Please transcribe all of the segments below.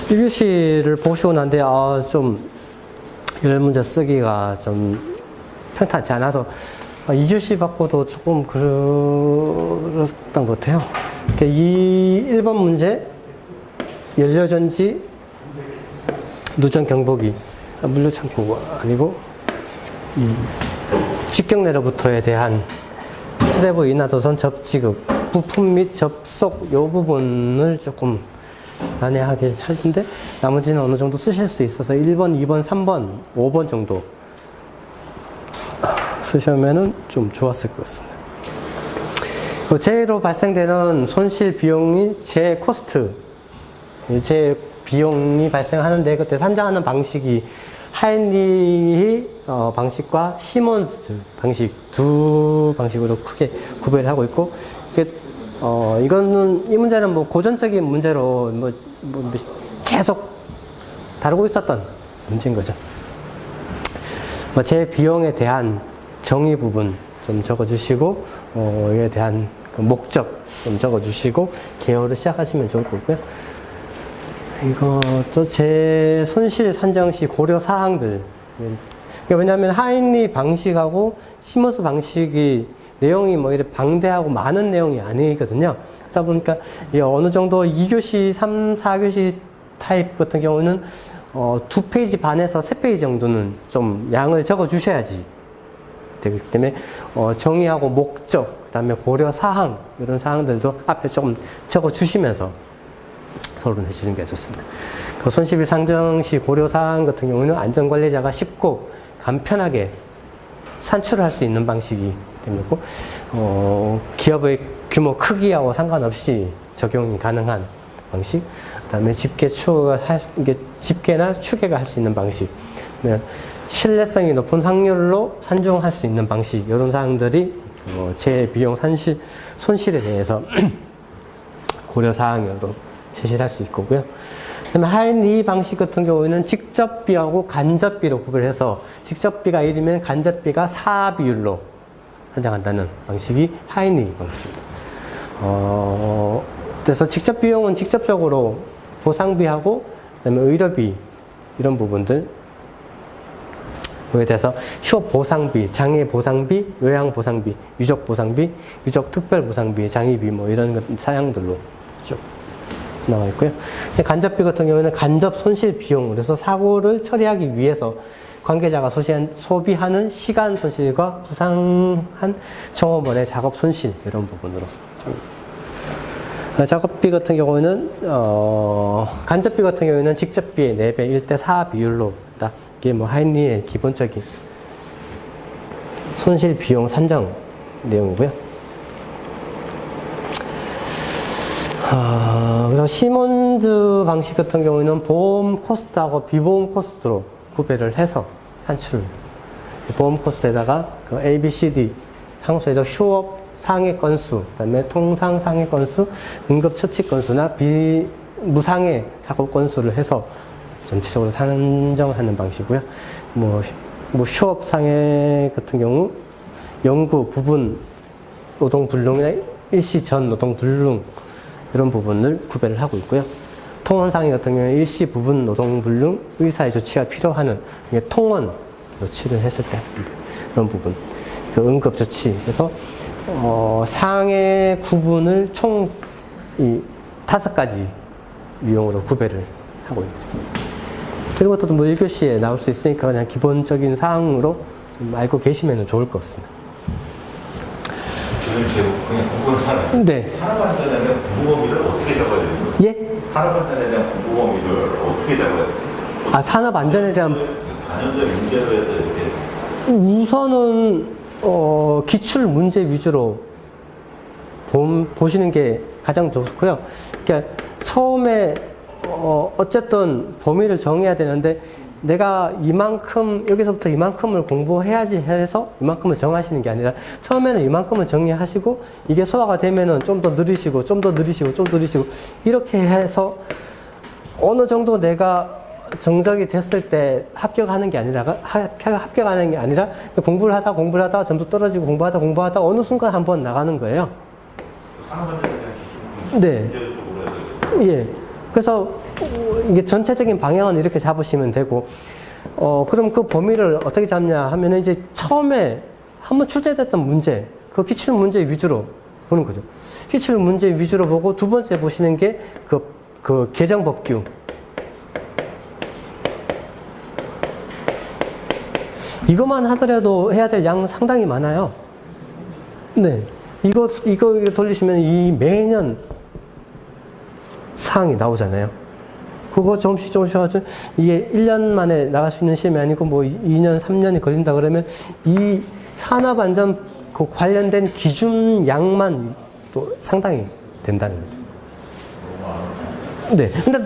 2교시를 보시고 난데, 좀, 열 문제 쓰기가 좀 평탄치 않아서, 2교시 받고도 조금 그랬던 것 같아요. 이 1번 문제, 연료전지, 누전 경보기, 물류창 경보 아니고, 직경내로부터에 대한 트래블 인하도선 접지급, 부품 및 접속 요 부분을 조금 난해하게 하시는데 나머지는 어느 정도 쓰실 수 있어서 1번, 2번, 3번, 5번 정도 쓰시면은 좀 좋았을 것 같습니다. 재해로 발생되는 손실 비용이 재 코스트, 재 비용이 발생하는데 그때 산정하는 방식이 하인리 방식과 시몬스 방식 두 방식으로 크게 구별을 하고 있고, 이거는 이 문제는 뭐 고전적인 문제로 계속 다루고 있었던 문제인 거죠. 제 비용에 대한 정의 부분 좀 적어주시고, 이에 대한 그 목적 좀 적어주시고 개요를 시작하시면 좋을 거고요. 이것도 제 손실 산정 시 고려 사항들. 왜냐하면 하인리 방식하고 시몬스 방식이 내용이 뭐 이렇게 방대하고 많은 내용이 아니거든요. 그러다 보니까 어느 정도 2교시, 3, 4교시 타입 같은 경우는 2페이지 반에서 3페이지 정도는 좀 양을 적어 주셔야지 되기 때문에 정의하고 목적, 그 다음에 고려 사항 이런 사항들도 앞에 조금 적어 주시면서 토론해 주시는 게 좋습니다. 그 손실비 상정 시 고려 사항 같은 경우는 안전관리자가 쉽고 간편하게 산출할 수 있는 방식이 되고, 기업의 규모 크기하고 상관없이 적용이 가능한 방식, 그 다음에 집계나 추계가 할 수 있는 방식, 신뢰성이 높은 확률로 산정할 수 있는 방식, 이런 사항들이 제 비용 손실에 대해서 고려사항으로 제시를 할 수 있고요. 그다음에 하인리 방식 같은 경우에는 직접비하고 간접비로 구별해서 직접비가 1이면 간접비가 4 비율로 산정한다는 방식이 하인리 방식입니다. 그래서 직접 비용은 직접적으로 보상비하고 그다음에 의료비 이런 부분들 에 대해서 휴업 보상비, 장애 보상비, 요양 보상비, 유족 보상비, 유족 특별 보상비, 장의비 뭐 이런 사양들로 쭉 나와 있고요. 간접비 같은 경우에는 간접 손실 비용, 그래서 사고를 처리하기 위해서 관계자가 소비하는 시간 손실과 부상한 종업원의 작업 손실 이런 부분으로. 작업비 같은 경우에는 간접비 같은 경우에는 직접비의 4배 1대4 비율로 이게 뭐 하인리의 기본적인 손실 비용 산정 내용이고요. 그리고 시몬즈 방식 같은 경우에는 보험 코스트하고 비보험 코스트로 구별을 해서 산출. 보험 코스트에다가 그 A, B, C, D 항소에서 휴업 상해 건수, 그다음에 통상 상해 건수, 응급 처치 건수나 무상해 작업 건수를 해서 전체적으로 산정하는 방식이고요. 뭐 휴업 상해 같은 경우 영구 부분 노동 불능이나 일시 전 노동 불능 이런 부분을 구별을 하고 있고요. 통원 상해 같은 경우는 일시 부분 노동 불능 의사의 조치가 필요하는 통원 조치를 했을 때 이런 부분, 그 응급 조치. 그래서 상해 구분을 총 5가지 유형으로 구별을 하고 있습니다. 그리고 또 뭐 1교시에 나올 수 있으니까 그냥 기본적인 사항으로 좀 알고 계시면 좋을 것 같습니다. 그냥 공부를 네. 산업안전에 공부범위를 어떻게 잡아야 돼요? 예? 산업안전에 대한 공부범위를 어떻게 잡아야 돼요? 산업안전에 대한 단연적 문제로 해서 이렇게 우선은 기출 문제 위주로 보시는 게 가장 좋고요. 그러니까 처음에 어쨌든 범위를 정해야 되는데 내가 이만큼 여기서부터 이만큼을 공부해야지 해서 이만큼을 정하시는 게 아니라 처음에는 이만큼을 정리하시고 이게 소화가 되면은 좀 더 느리시고 좀 더 느리시고 좀 더 느리시고 이렇게 해서 어느 정도 내가 정적이 됐을 때 합격하는 게 아니라 공부를 하다 점수 떨어지고 공부하다 어느 순간 한번 나가는 거예요. 네. 예. 그래서 이게 전체적인 방향은 이렇게 잡으시면 되고, 그럼 그 범위를 어떻게 잡냐 하면 이제 처음에 한번 출제됐던 문제, 그 기출 문제 위주로 보는 거죠. 기출 문제 위주로 보고 두 번째 보시는 게 그 개정법규. 이것만 하더라도 해야 될 양 상당히 많아요. 네. 이거 돌리시면 이 매년 사항이 나오잖아요. 그거 조금씩 해가지고 이게 1년 만에 나갈 수 있는 시험이 아니고 뭐 2년, 3년이 걸린다 그러면 이 산업안전 그 관련된 기준 양만 또 상당히 된다는 거죠. 네. 근데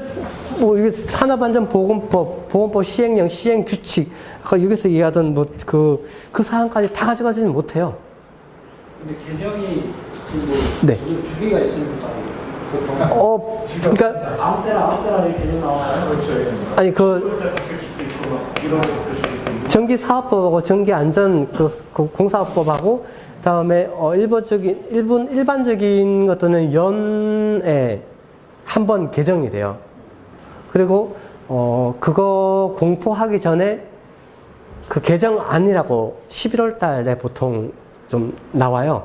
뭐 이게 산업안전보건법 시행령, 시행규칙, 아까 여기서 얘기하던 뭐 그 사항까지 다 가져가지는 못해요. 근데 개정이 네. 주기가 있으니까 그러니까 아무 때나 이렇게 개정 나와요. 그렇죠. 아니 전기사업법하고 전기안전 그 공사업법하고 그다음에 일반적인 것들은 연에 한 번 개정이 돼요. 그리고 그거 공포하기 전에 그 개정안이라고 11월 달에 보통 좀 나와요.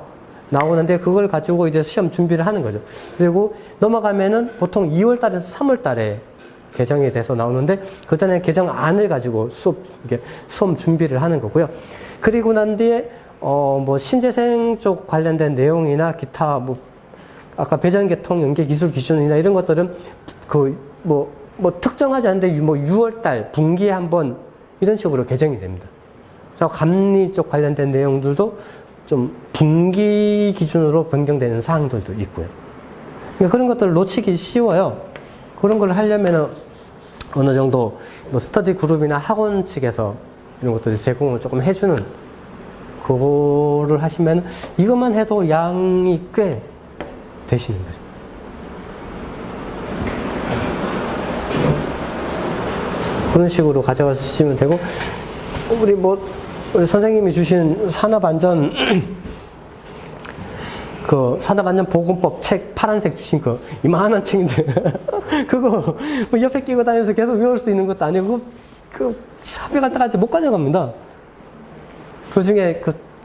나오는데 그걸 가지고 이제 시험 준비를 하는 거죠. 그리고 넘어가면은 보통 2월 달에서 3월 달에 개정이 돼서 나오는데 그 전에 개정안을 가지고 수험 준비를 하는 거고요. 그리고 난 뒤에 뭐 신재생 쪽 관련된 내용이나 기타 뭐 아까 배전계통 연계 기술 기준이나 이런 것들은 뭐 특정하지 않은데 뭐 6월 달 분기에 한번 이런 식으로 개정이 됩니다. 그리고 감리 쪽 관련된 내용들도 좀 분기 기준으로 변경되는 사항들도 있고요. 그러니까 그런 것들을 놓치기 쉬워요. 그런 걸 하려면 어느 정도 뭐 스터디 그룹이나 학원 측에서 이런 것들을 제공을 조금 해주는 그거를 하시면 이것만 해도 양이 꽤 되시는 거죠. 그런 식으로 가져가시면 되고, 우리 선생님이 주신 산업안전, 산업안전보건법 책 파란색 주신 거, 이만한 책인데, 그거 뭐 옆에 끼고 다니면서 계속 외울 수 있는 것도 아니고, 샵에 갔다가 못 가져갑니다. 그 중에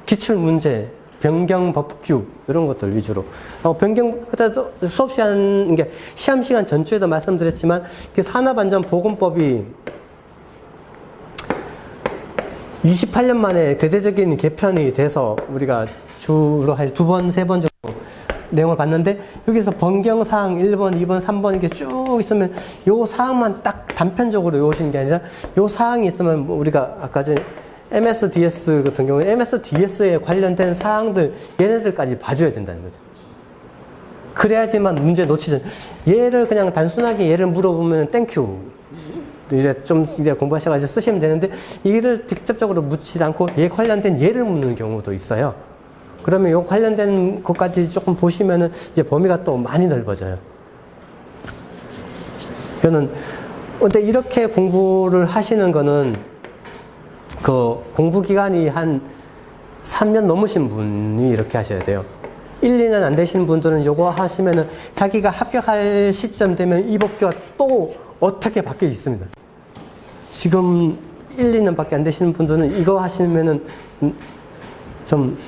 기출문제, 변경법규, 이런 것들 위주로. 그때도 수업 시간, 시험 시간 전주에도 말씀드렸지만, 산업안전보건법이 28년 만에 대대적인 개편이 돼서 우리가 주로 한 2번, 3번 정도 내용을 봤는데, 여기서 변경사항 1번, 2번, 3번 이렇게 쭉 있으면 요 사항만 딱 단편적으로 외우시는 게 아니라 요 사항이 있으면 우리가 아까 전에 MSDS 같은 경우에 MSDS에 관련된 사항들 얘네들까지 봐줘야 된다는 거죠. 그래야지만 문제 놓치지. 얘를 그냥 단순하게 얘를 물어보면 땡큐. 이제 공부하셔가지고 쓰시면 되는데 이를 직접적으로 묻지 않고 얘 관련된 얘를 묻는 경우도 있어요. 그러면 요 관련된 것까지 조금 보시면은 이제 범위가 또 많이 넓어져요. 근데 이렇게 공부를 하시는 거는 공부 기간이 한 3년 넘으신 분이 이렇게 하셔야 돼요. 1, 2년 안 되신 분들은 요거 하시면은 자기가 합격할 시점 되면 이 법규가 또 어떻게 바뀌어 있습니다. 지금 1, 2년밖에 안 되시는 분들은 이거 하시면은 좀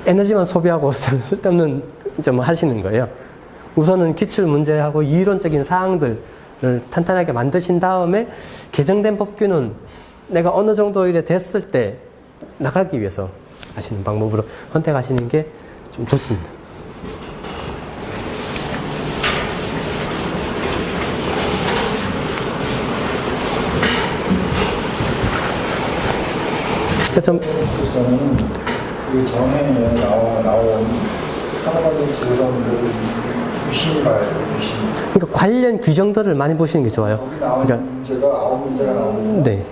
에너지만 소비하고 쓸데없는 좀 하시는 거예요. 우선은 기출 문제하고 이론적인 사항들을 탄탄하게 만드신 다음에 개정된 법규는 내가 어느 정도 이제 됐을 때 나가기 위해서 하시는 방법으로 선택하시는 게 좀 좋습니다. 좀 있어서는 그 전에 나온 산업안전 질병들을 유심히 봐야 돼요. 유심히. 그러니까 관련 규정들을 많이 보시는 게 좋아요. 거기 나온 문제가 9문제가 나오는데 네.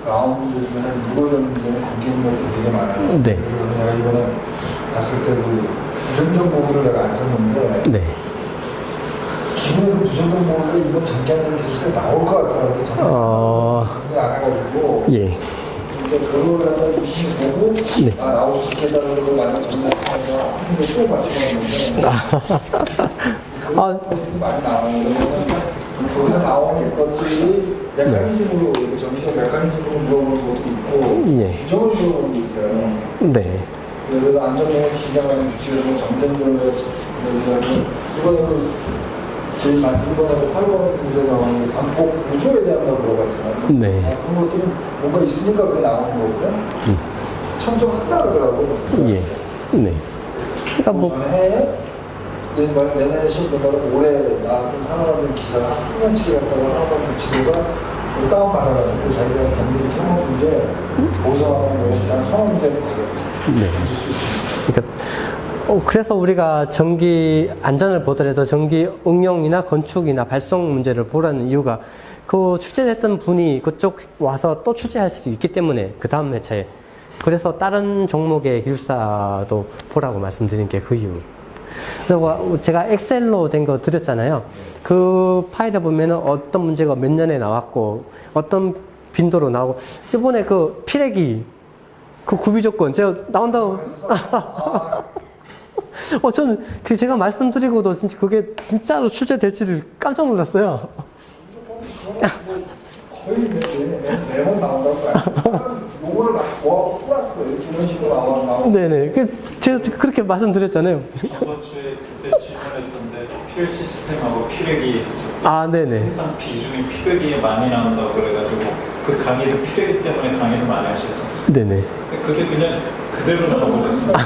9문제 중에는 무관련 문제는 관계 있는 것들이 되게 많아요. 네. 그래서 내가 이번에 봤을 때 부정적 보고를 내가 안 썼는데 네. 기본으로 부정적 보고가 이번 전기안전 기술서에 나올 것 같더라고요. 근데 안 해가지고 예. 그걸 갖다 유심히 보고 네. 나올 수 있게 해달라고 걸 많이 전달해서 또 맞춰놨는데 아, 많이 나오는 거기서 나오는 것들이 메커니즘으로 정신적 메커니즘으로 물어보는 것도 있고 예. 규정을 물어보는 게 있어요. 네. 그래서 안전보험 시장하는 규칙을 정전적으로 이번에도 제일 이번에도 8번 문제 나오는 반복 구조에 대한 걸 물어봤잖아요. 네. 그런 것들은 뭔가 있으니까 그게 나오는 거거든. 참조한다 그러더라고. 예. 네. 그러니까 뭐, 전에 내년에 시험보다는 올해 나왔던 산업안전 기사가 3년치기 갔다가 산업안전 지도가 다운받아가지고 자기가 경기를 경험 문제 보상하는 것이랑 산업 문제를 네. 가질 수 있습니다. 그러니까 그래서 우리가 전기 안전을 보더라도 전기 응용이나 건축이나 발송 문제를 보라는 이유가 그 출제됐던 분이 그쪽 와서 또 출제할 수도 있기 때문에 그 다음 회차에 그래서 다른 종목의 기술사도 보라고 말씀드린 게 그 이유. 그리고 제가 엑셀로 된 거 드렸잖아요. 그 파일에 보면은 어떤 문제가 몇 년에 나왔고 어떤 빈도로 나오고 이번에 그 피레기 그 구비 조건 제가 나온다고 저는 그 제가 말씀드리고도 진짜 그게 진짜로 출제될지를 깜짝 놀랐어요. 거의 매번 나온다고 봐요. 요거를 막 플러스 이런 식으로 나오는 네네. 제가 그렇게 말씀드렸잖아요. 저번 주에 그때 질문했던데 필 시스템하고 피레기 아, 네네. 항상 비중이 피레기에 많이 나온다고 그래가지고 그 강의를 피레기 때문에 강의를 많이 하셨지 않습니까? 네네. 그게 그냥 그대로 나와버렸습니다.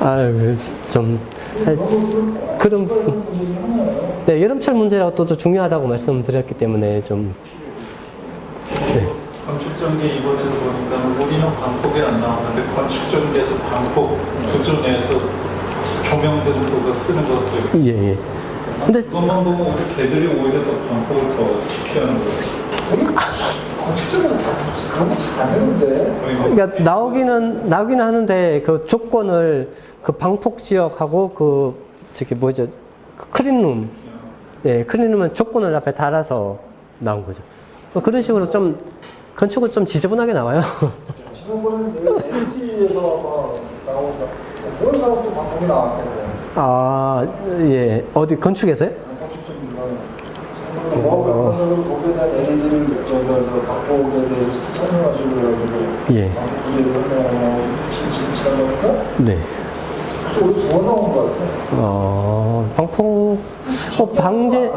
아유, 좀, 그런, 네, 여름철 문제라고 또 중요하다고 말씀드렸기 때문에 좀, 네. 건축전기 이번에도 보니까 우리는 방폭이 안 나오는데 건축전기에서 방폭 구조 내에서 조명등 그거 쓰는 것도 예, 예. 근데, 그것만 보면 우리 걔들이 오히려 더 방폭을 더 지켜야 하는 거예요. 건축적으로 그런 거 잘하는데 그러니까 나오기는 하는데 그 조건을 그 방폭 지역하고 그 클린룸, 예, 클린룸은 조건을 앞에 달아서 나온 거죠. 그런 식으로 좀, 건축은 좀 지저분하게 나와요. 지난번에는 LT에서 아마 나온다. 그런 사람도 방법이 나왔거든요. 아, 예. 어디, 건축에서요? 건축적인 거기에 대한 LED를 방법에 대해서 설명하시고 그래가지고 예. 방법에 설명하고 지난 거니까 네. 우리 두번 나온 것 같아요. 방폭, 방제,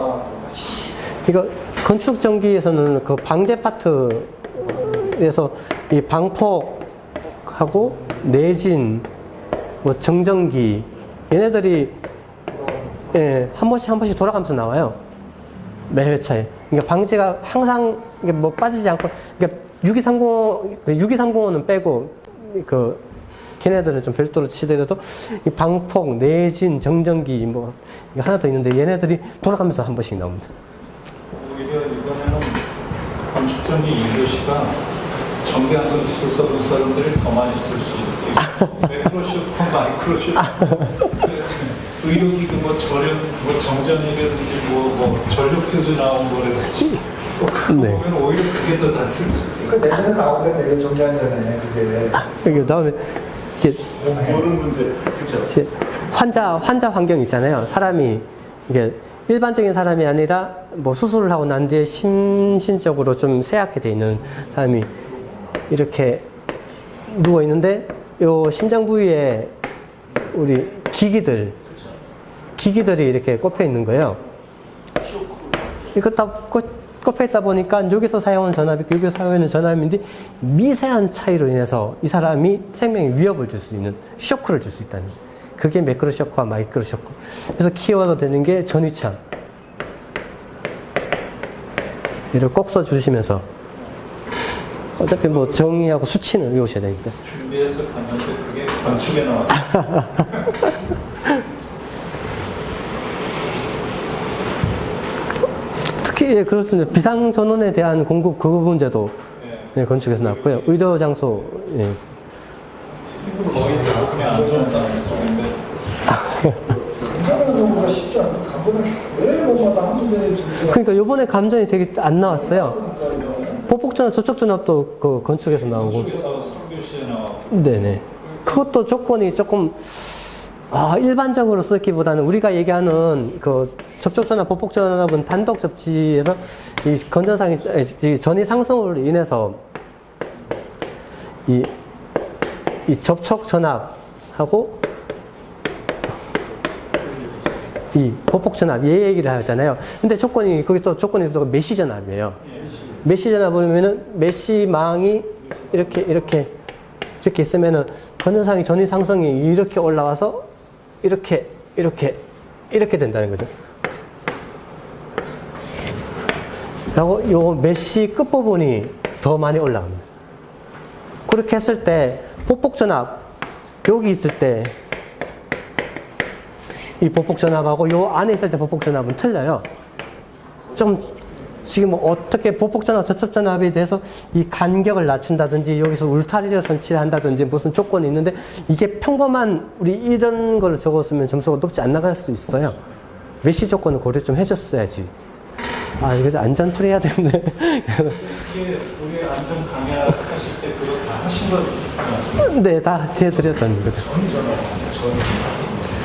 이거, 건축 전기에서는 그 방제 파트에서 이 방폭하고 내진, 뭐 정전기, 얘네들이, 예, 한 번씩 돌아가면서 나와요. 매 회차에. 그러니까 방제가 항상 이게 뭐 빠지지 않고, 그러니까 6230은 빼고, 걔네들은 좀 별도로 치더라도 이 방폭, 내진, 정전기 뭐 하나 더 있는데 얘네들이 돌아가면서 한 번씩 나옵니다. 오히려 이번에는 건축전기 2교시가 전기안전 기술사 사람들이 더 많이 쓸 수 있게 매크로쇼크, 마이크로쇼크 의료기구 뭐 저렴 뭐 정전이라든지 뭐 전력 교수 나온 거라든지 네. 보면 오히려 그게 더 잘 쓸 수 있어요. 그러니까 내년에 나오는데 내가 정리하잖아요. 그게. 그게 다음에 이게 모르는 문제 그렇죠. 환자 환경 있잖아요. 사람이 이게 일반적인 사람이 아니라 뭐 수술을 하고 난 뒤에 심신적으로 좀 쇠약해 돼 있는 사람이 이렇게 누워 있는데 요 심장 부위에 우리 기기들이 이렇게 꼽혀 있는 거예요. 이거 다 꼽혀 있다 보니까 여기서 사용하는 전압이 여기서 사용하는 전압인데 미세한 차이로 인해서 이 사람이 생명에 위협을 줄 수 있는 쇼크를 줄 수 있다는 그게 매크로 쇼크와 마이크로 쇼크. 그래서 키워드 되는 게 전위창. 이를 꼭 써주시면서 어차피 뭐 정의하고 수치는 외우셔야 되니까. 준비해서 갔는데 그게 건축에 나왔어요. 특히 그렇습니다. 비상전원에 대한 공급 그 문제도 예, 건축에서 나왔고요. 의료 장소 예. 거의 대부분이 안 좋았다는 소리인데 감정하는 경우가 쉽지 않고 감정을 왜 뭐마다 한 문제에 그러니까 요번에 감전이 되게 안 나왔어요. 보폭전압, 저촉전압도 그 건축에서 나오고. 건축에서 3교시에 나왔고 네네. 그것도 조건이 조금 일반적으로 쓰기보다는 우리가 얘기하는 그 접촉전압, 보폭전압은 단독 접지에서 이 건전상이 전이 상승으로 인해서 이 접촉전압하고 이 보폭전압 얘 얘기를 하잖아요. 근데 조건이 거기 또 조건이 또 메시전압이에요. 메시전압 보면은 메시망이 이렇게 있으면은 건전상이 전이 상승이 이렇게 올라와서 이렇게 된다는 거죠. 그리고 요 메시 끝부분이 더 많이 올라갑니다. 그렇게 했을 때 보폭전압 여기 있을 때 이 보폭전압하고 요 안에 있을 때 보폭전압은 틀려요. 좀 지금 어떻게 보폭전압, 접촉전압에 대해서 이 간격을 낮춘다든지 여기서 울타리를 설치를 한다든지 무슨 조건이 있는데 이게 평범한 우리 이런 걸 적었으면 점수가 높지 안 나갈 수 있어요. 메시 조건을 고려 좀 해줬어야지. 이거 안전 풀이해야 되는데. 이게 우리 안전 강약하실 때 그거 다 하신 거 맞습니까? 네, 다 해드렸던 거죠.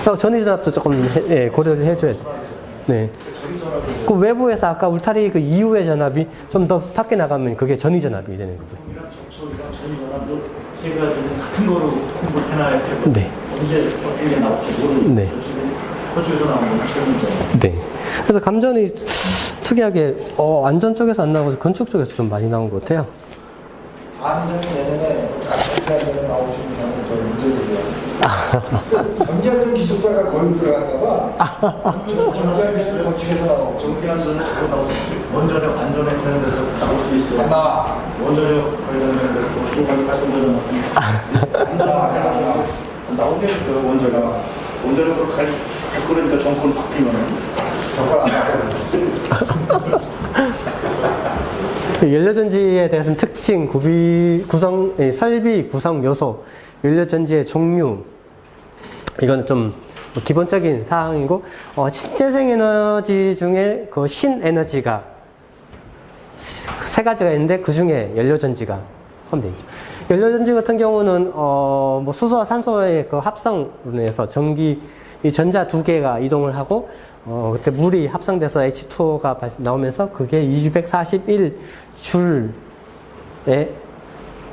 전이전압도 조금 고려를 해줘야 돼. 네. 그 외부에서 아까 울타리 그 이후의 전압이 좀 더 밖에 나가면 그게 전이전압이 되는 거고요. 이랑 접촉이랑 전전압도 세 가지는 같은 거로 공부를 해놔야 되고 네. 언제 어떤 게 나올지 모르는 네. 그쪽에서 나오는 건 전전압. 네. 그래서 감전이 특이하게 안전 쪽에서 안 나오고 건축 쪽에서 좀 많이 나온 것 같아요. 안전이 내년에 작년에 나오시는 분은 저 문제들이에요. 전기안전 기술사가 거기 들어갔나 봐. 전기안전 건축에서 나오고. 전기안전은 저거 나올 수 있어요. 원자력 안전에 관련돼서 나올 수도 있어요. 안 나와. 원자력 관련돼서 또 발전되는 안 나오게 그 원자력으로 갈 거니까 정권 바뀌면 정말 안 나와. 연료전지에 대해서는 특징, 설비 구성 요소, 연료전지의 종류, 이거는 좀 기본적인 사항이고, 신재생 에너지 중에 그 신에너지가 세 가지가 있는데 그 중에 연료전지가 포함되어 있죠. 연료전지 같은 경우는, 뭐 수소와 산소의 그 합성으로 인해서 이 전자 두 개가 이동을 하고, 그때 물이 합성돼서 H2O가 나오면서 그게 241줄의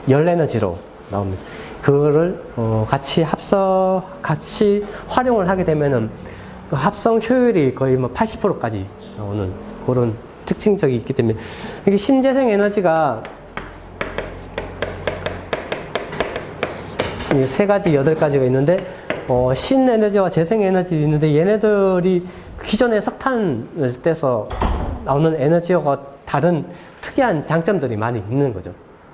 열 에너지로 나옵니다. 그거를 같이 활용을 하게 되면은 그 합성 효율이 거의 뭐 80%까지 나오는 그런 특징적이 있기 때문에 이게 신재생 에너지가 이 세 가지, 8가지가 있는데 신에너지와 재생에너지 있는데 얘네들이 기존의 석탄을 떼서 나오는 에너지와 다른 특이한 장점들이 많이 있는 거죠.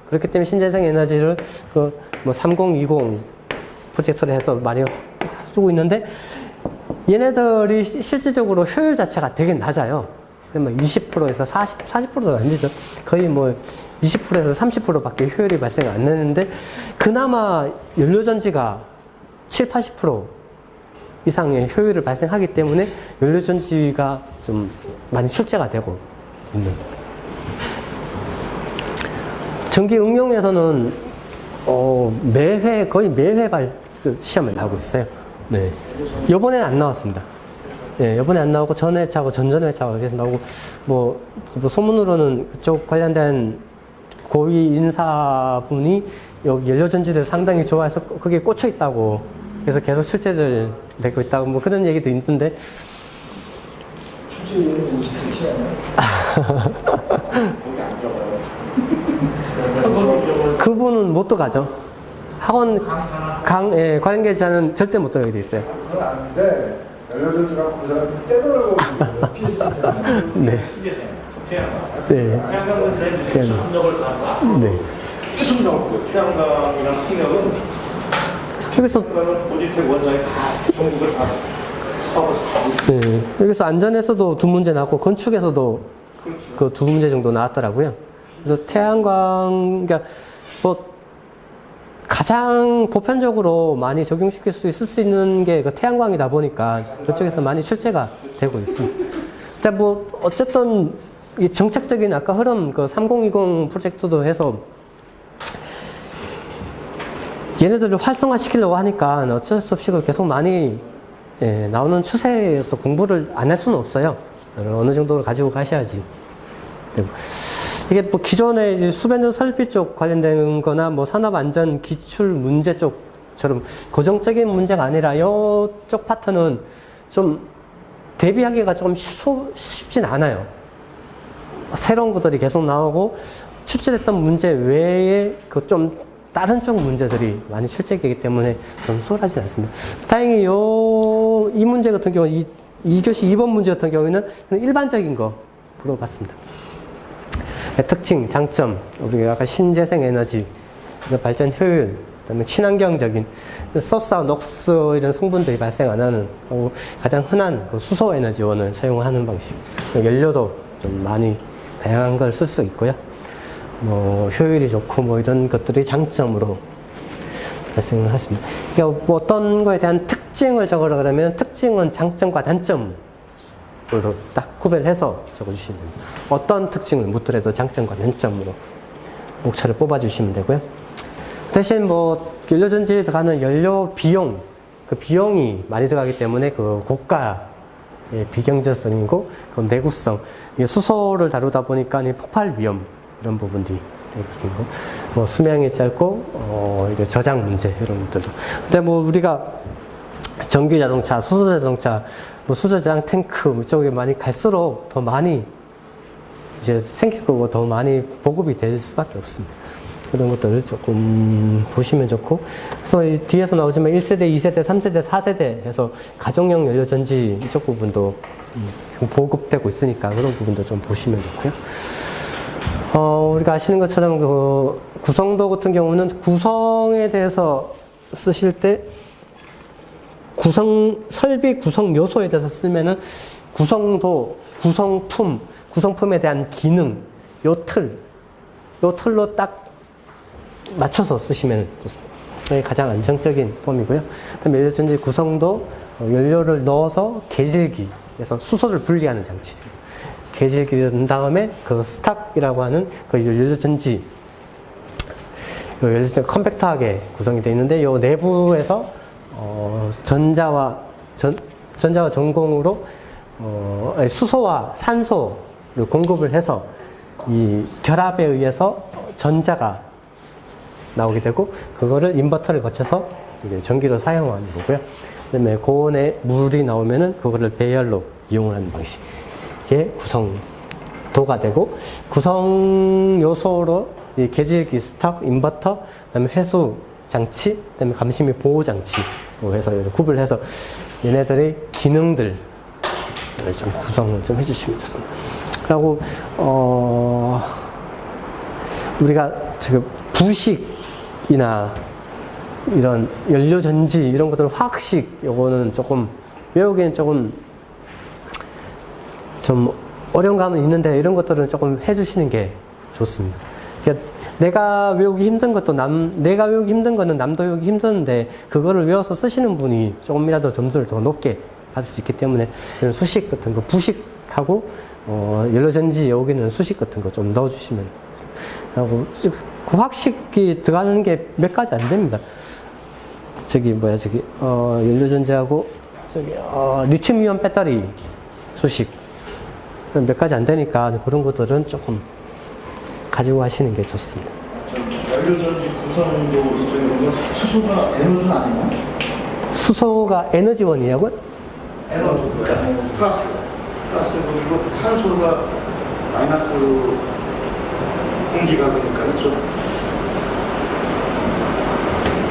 그렇기 때문에 신재생 에너지를 뭐 3020 프로젝트를 해서 많이 쓰고 있는데 얘네들이 실질적으로 효율 자체가 되게 낮아요. 뭐 20%에서 40%도 안 되죠. 거의 뭐 20%에서 30%밖에 효율이 발생 안 되는데 그나마 연료전지가 7, 80% 이상의 효율을 발생하기 때문에 연료전지가 좀 많이 출제가 되고 있는. 전기 응용에서는 거의 매회 시험을 나오고 있어요. 네. 요번에는 안 나왔습니다. 네, 요번에 안 나오고 전회차고 전전회차고 계속 나오고 뭐 소문으로는 그쪽 관련된 고위 인사분이 여기 연료전지를 상당히 좋아해서 그게 꽂혀 있다고 그래서 계속 출제를 내고 있다고 뭐 그런 얘기도 있는데 출제율은 50%야. 거기 안 들어가요. 그분은 못 들어가죠. 학원 관계자는 절대 못 들어가게 돼 있어요. 그건 아는데 연료전지랑 그 사람이 떼돌고 PS 때문에. 네. 신재생, 태양광. 네. 태양광은 이제 수압력을 가고 네. 수압력을 보고 태양광이랑 풍력은 여기서 고지택 원장이 다 전국을 다 사업을 하고 있어요. 네. 여기서 안전에서도 2문제 나왔고 건축에서도 그 2문제 정도 나왔더라고요. 그래서 태양광 그러니까 뭐 가장 보편적으로 많이 적용시킬 수 있을 수 있는 게 그 태양광이다 보니까 그쪽에서 많이 출제가 되고 있습니다. 근데 뭐 어쨌든 이 정책적인 아까 흐름 그 3020 프로젝트도 해서 얘네들을 활성화시키려고 하니까 어쩔 수 없이 계속 많이 나오는 추세에서 공부를 안 할 수는 없어요. 어느 정도 가지고 가셔야지. 그리고 이게 뭐 기존에 이제 수변전 설비 쪽 관련된 거나 뭐 산업안전 기출 문제 쪽처럼 고정적인 문제가 아니라 이쪽 파트는 좀 대비하기가 좀 쉽진 않아요. 새로운 것들이 계속 나오고 출제됐던 문제 외에 그 좀 다른 쪽 문제들이 많이 출제되기 때문에 좀 수월하지 않습니다. 다행히 이 문제 같은 경우, 2교시 2번 문제 같은 경우에는 일반적인 거 물어봤습니다. 특징, 장점, 우리가 아까 신재생 에너지, 발전 효율, 그다음에 친환경적인 소스와 녹스 이런 성분들이 발생 안 하는 가장 흔한 수소 에너지원을 사용하는 방식, 연료도 좀 많이 다양한 걸 쓸 수 있고요. 뭐 효율이 좋고 뭐 이런 것들이 장점으로 발생을 하십니다. 그러니까 뭐 어떤 거에 대한 특징을 적으라 그러면 특징은 장점과 단점으로 딱 구별해서 적어주시면 됩니다. 어떤 특징을 묻더라도 장점과 단점으로 목차를 뽑아주시면 되고요. 대신 뭐 연료전지에 들어가는 연료 비용, 그 비용이 많이 들어가기 때문에 그 고가의 비경제성이고 그 내구성, 수소를 다루다 보니까 폭발 위험 이런 부분들이 있고 뭐 수명이 짧고 이제 저장 문제 이런 것들도. 근데 뭐 우리가 전기 자동차, 수소 자동차, 뭐 수소 저장 탱크 이쪽에 많이 갈수록 더 많이 이제 생길 거고 더 많이 보급이 될 수밖에 없습니다. 그런 것들을 조금 보시면 좋고, 그래서 이 뒤에서 나오지만 1세대, 2세대, 3세대, 4세대 해서 가정용 연료전지 이쪽 부분도 보급되고 있으니까 그런 부분도 좀 보시면 좋고요. 우리가 아시는 것처럼 그 구성도 같은 경우는 구성에 대해서 쓰실 때 설비 구성 요소에 대해서 쓰면은 구성도, 구성품에 대한 기능, 요 틀로 딱 맞춰서 쓰시면 좋습니다. 이게 가장 안정적인 폼이고요. 그다음에 연료전지 구성도 연료를 넣어서 계질기, 그래서 수소를 분리하는 장치죠. 계질기를 넣은 다음에 그 스탁이라고 하는 그 연료전지 컴팩트하게 구성이 되어 있는데 요 내부에서 전자와 전공으로 수소와 산소를 공급을 해서 이 결합에 의해서 전자가 나오게 되고 그거를 인버터를 거쳐서 이제 전기로 사용하는 거고요. 그다음에 고온에 물이 나오면은 그거를 배열로 이용을 하는 방식의 구성도가 되고, 구성 요소로 이 계질기, 스탁, 인버터, 그다음에 회수 장치, 그다음에 감시 및 보호 장치로 해서 구분해서 얘네들의 기능들 좀 구성을 좀 해주시면 좋습니다. 그리고 우리가 지금 부식이나 이런 연료전지 이런 것들은 화학식 요거는 조금 외우기엔 조금 좀 어려운 감은 있는데 이런 것들은 조금 해주시는 게 좋습니다. 그러니까 내가 외우기 힘든 거는 남도 외우기 힘드는데 그거를 외워서 쓰시는 분이 조금이라도 점수를 더 높게 받을 수 있기 때문에 수식 같은 거, 부식하고 연료전지 여기는 수식 같은 거 좀 넣어주시면 하고, 그 화학식이 들어가는 게 몇 가지 안 됩니다. 연료전지하고 리튬이온 배터리 수식 몇 가지 안 되니까 그런 것들은 조금 가지고 가시는 게 좋습니다. 연료전지 구성도 이쪽에 보면 수소가 에너지는 아니나? 수소가 에너지원이냐고요? 에너지고요. 플러스 그리고 산소가 마이너스 공기가 그러니까 그렇죠.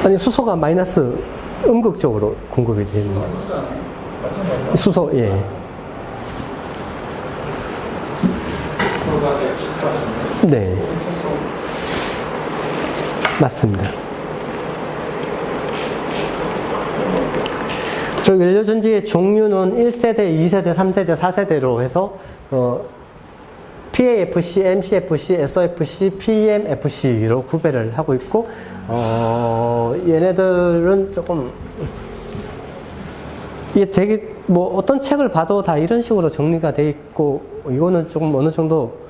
아니 수소가 마이너스 음극적으로 공급이 되는 거예요. 수소, 예. 수소가 X 플러스입니다. 네. 맞습니다. 그리고 연료전지의 종류는 1세대, 2세대, 3세대, 4세대로 해서 PAFC, MCFC, SOFC, PMFC로 구별을 하고 있고, 얘네들은 조금 이게 되게 뭐 어떤 책을 봐도 다 이런 식으로 정리가 돼 있고, 이거는 조금 어느 정도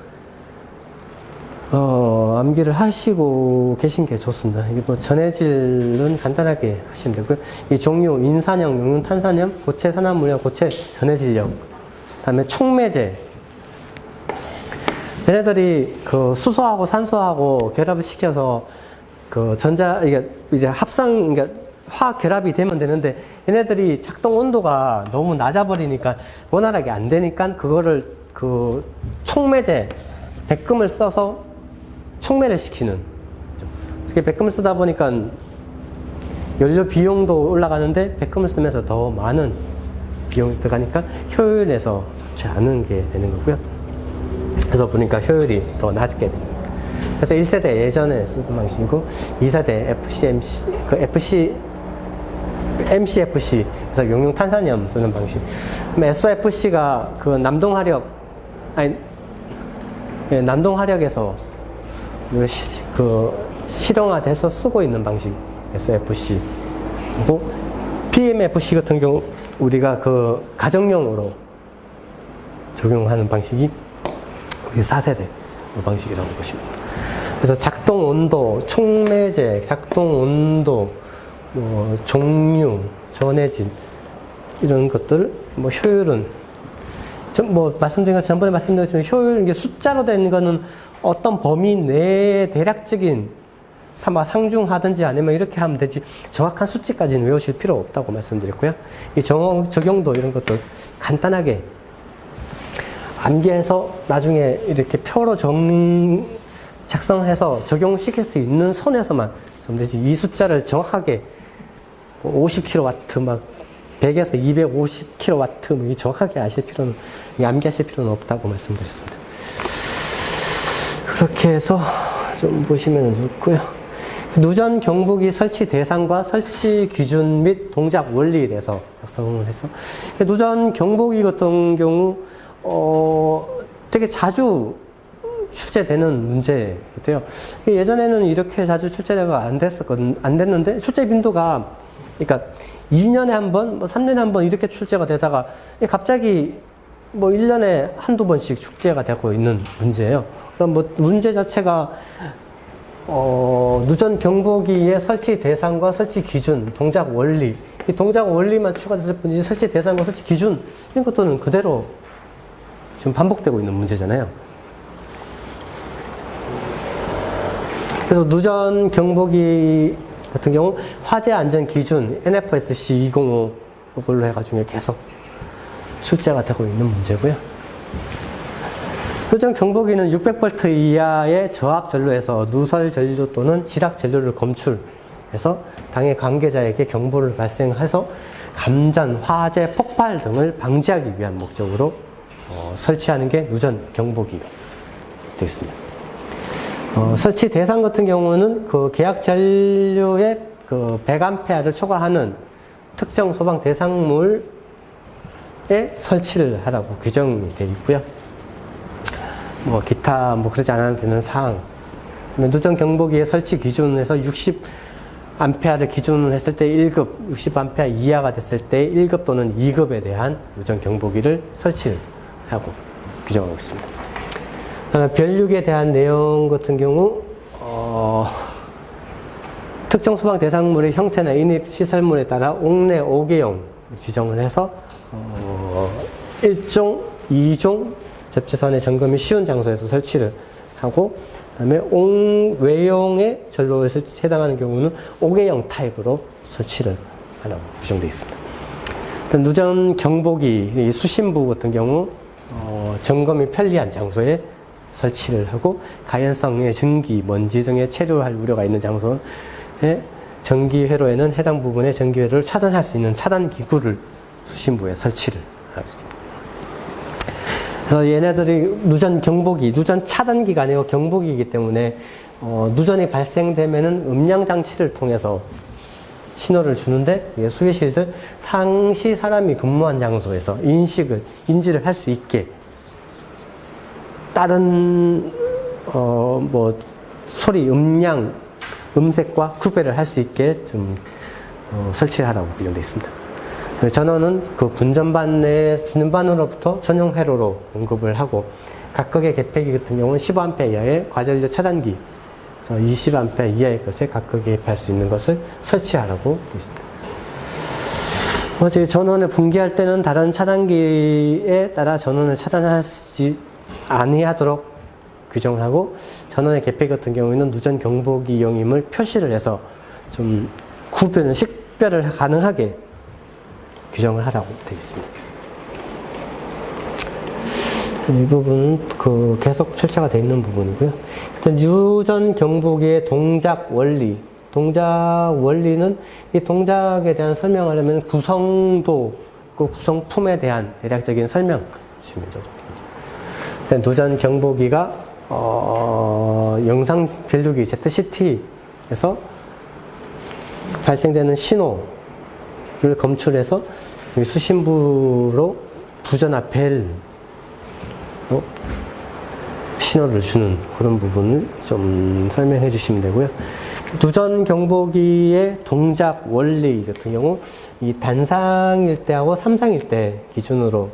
암기를 하시고 계신 게 좋습니다. 이게 뭐 전해질은 간단하게 하시면 되고요. 이 종류, 인산형, 용융, 탄산염, 고체, 산화물형, 고체, 전해질형, 그 다음에 촉매제. 얘네들이 그 수소하고 산소하고 결합을 시켜서 그 이게 이제 그러니까 화학 결합이 되면 되는데 얘네들이 작동 온도가 너무 낮아버리니까 원활하게 안 되니까 그거를 그 촉매제, 백금을 써서 촉매를 시키는. 이렇게 백금을 쓰다 보니까 연료 비용도 올라가는데 백금을 쓰면서 더 많은 비용이 들어가니까 효율에서 좋지 않은 게 되는 거고요. 그래서 보니까 효율이 더 낮게 됩니다. 그래서 1세대 예전에 쓰던 방식이고 2세대 MCFC, 그래서 용융 탄산염 쓰는 방식. SOFC가 그 남동화력에서 그 실용화돼서 쓰고 있는 방식 SOFC. 그리고 PMFC 같은 경우 우리가 그 가정용으로 적용하는 방식이 우리 4세대 방식이라고 보시면 됩니다. 그래서 작동 온도, 촉매제, 작동 온도, 뭐 종류, 전해질 이런 것들, 뭐 효율은 말씀드린 것 전번에 말씀드렸지만 효율 이게 숫자로 된 거는 어떤 범위 내에 대략적인 상중하든지 아니면 이렇게 하면 되지 정확한 수치까지는 외우실 필요 없다고 말씀드렸고요. 이 적용도 이런 것도 간단하게 암기해서 나중에 이렇게 표로 작성해서 적용시킬 수 있는 선에서만 하면 되지 이 숫자를 정확하게 50kW 막 100에서 250kW 뭐 정확하게 아실 필요는 암기하실 필요는 없다고 말씀드렸습니다. 그렇게 해서 좀 보시면 좋고요. 누전 경보기 설치 대상과 설치 기준 및 동작 원리에 대해서 작성을 해서 누전 경보기 같은 경우 되게 자주 출제되는 문제 같아요. 예전에는 이렇게 자주 출제가 안 됐는데 출제 빈도가 그러니까 2년에 한 번, 뭐 3년에 한 번 이렇게 출제가 되다가 갑자기 뭐 1년에 한두 번씩 출제가 되고 있는 문제예요. 그럼 뭐 문제 자체가 누전 경보기의 설치 대상과 설치 기준, 동작 원리, 이 동작 원리만 추가됐을 뿐이지 설치 대상과 설치 기준 이런 것들은 그대로 지금 반복되고 있는 문제잖아요. 그래서 누전 경보기 같은 경우 화재 안전 기준 NFSC 205 이걸로 해가지고 계속 출제가 되고 있는 문제고요. 누전 경보기는 600V 이하의 저압 전류에서 누설 전류 또는 지락 전류를 검출해서 당해 관계자에게 경보를 발생해서 감전, 화재, 폭발 등을 방지하기 위한 목적으로 설치하는 게 누전 경보기가 되겠습니다. 설치 대상 같은 경우는 그 계약 전류의 그 100A를 초과하는 특정 소방 대상물에 설치를 하라고 규정이 되어 있고요. 뭐 기타 뭐 그러지 않아도 되는 사항. 누전 경보기의 설치 기준에서 60A를 기준으로 했을 때 1급, 60A 이하가 됐을 때 1급 또는 2급에 대한 누전 경보기를 설치를 하고 규정하고 있습니다. 변륙에 대한 내용 같은 경우 특정 소방 대상물의 형태나 인입 시설물에 따라 옥내 5개형 지정을 해서 1종, 2종 접재선의 점검이 쉬운 장소에서 설치를 하고 그다음에 외용의 전로에 해당하는 경우는 5개형 타입으로 설치를 하라고 규정되어 있습니다. 누전 경보기 수신부 같은 경우 점검이 편리한 장소에 설치를 하고 가연성의 전기, 먼지 등의 체류할 우려가 있는 장소에 전기 회로에는 해당 부분의 전기 회로를 차단할 수 있는 차단 기구를 수신부에 설치를 하겠습니다. 그래서 얘네들이 누전 경보기, 누전 차단기가 아니고 경보기이기 때문에 누전이 발생되면은 음량 장치를 통해서 신호를 주는데 수의실들 상시 사람이 근무한 장소에서 인지를 할 수 있게 다른 뭐 소리, 음량, 음색과 구별을 할 수 있게 좀 설치를 하라고 규정되어 있습니다. 전원은 그 분전반 내 분전반으로부터 전용 회로로 공급을 하고 각각의 개폐기 같은 경우는 15A 이하의 과전류 차단기, 20A 이하의 것에 각각 개입할 수 있는 것을 설치하라고 되어 있습니다. 전원을 분기할 때는 다른 차단기에 따라 전원을 차단하지 아니하도록 규정을 하고, 전원의 개폐 같은 경우에는 누전 경보기용임을 표시를 해서 좀 구별을, 식별을 가능하게 규정을 하라고 되어 있습니다. 이 부분은 계속 출제가 되어 있는 부분이고요. 일단 누전 경보기의 동작 원리. 동작 원리는 이 동작에 대한 설명을 하려면 구성도, 그 구성품에 대한 대략적인 설명 주시면 좋겠죠. 누전 경보기가 영상 변류기 ZCT에서 발생되는 신호를 검출해서 수신부로 부전화 벨로 신호를 주는 그런 부분을 좀 설명해 주시면 되고요. 누전 경보기의 동작 원리 같은 경우 이 단상일 때하고 삼상일 때 기준으로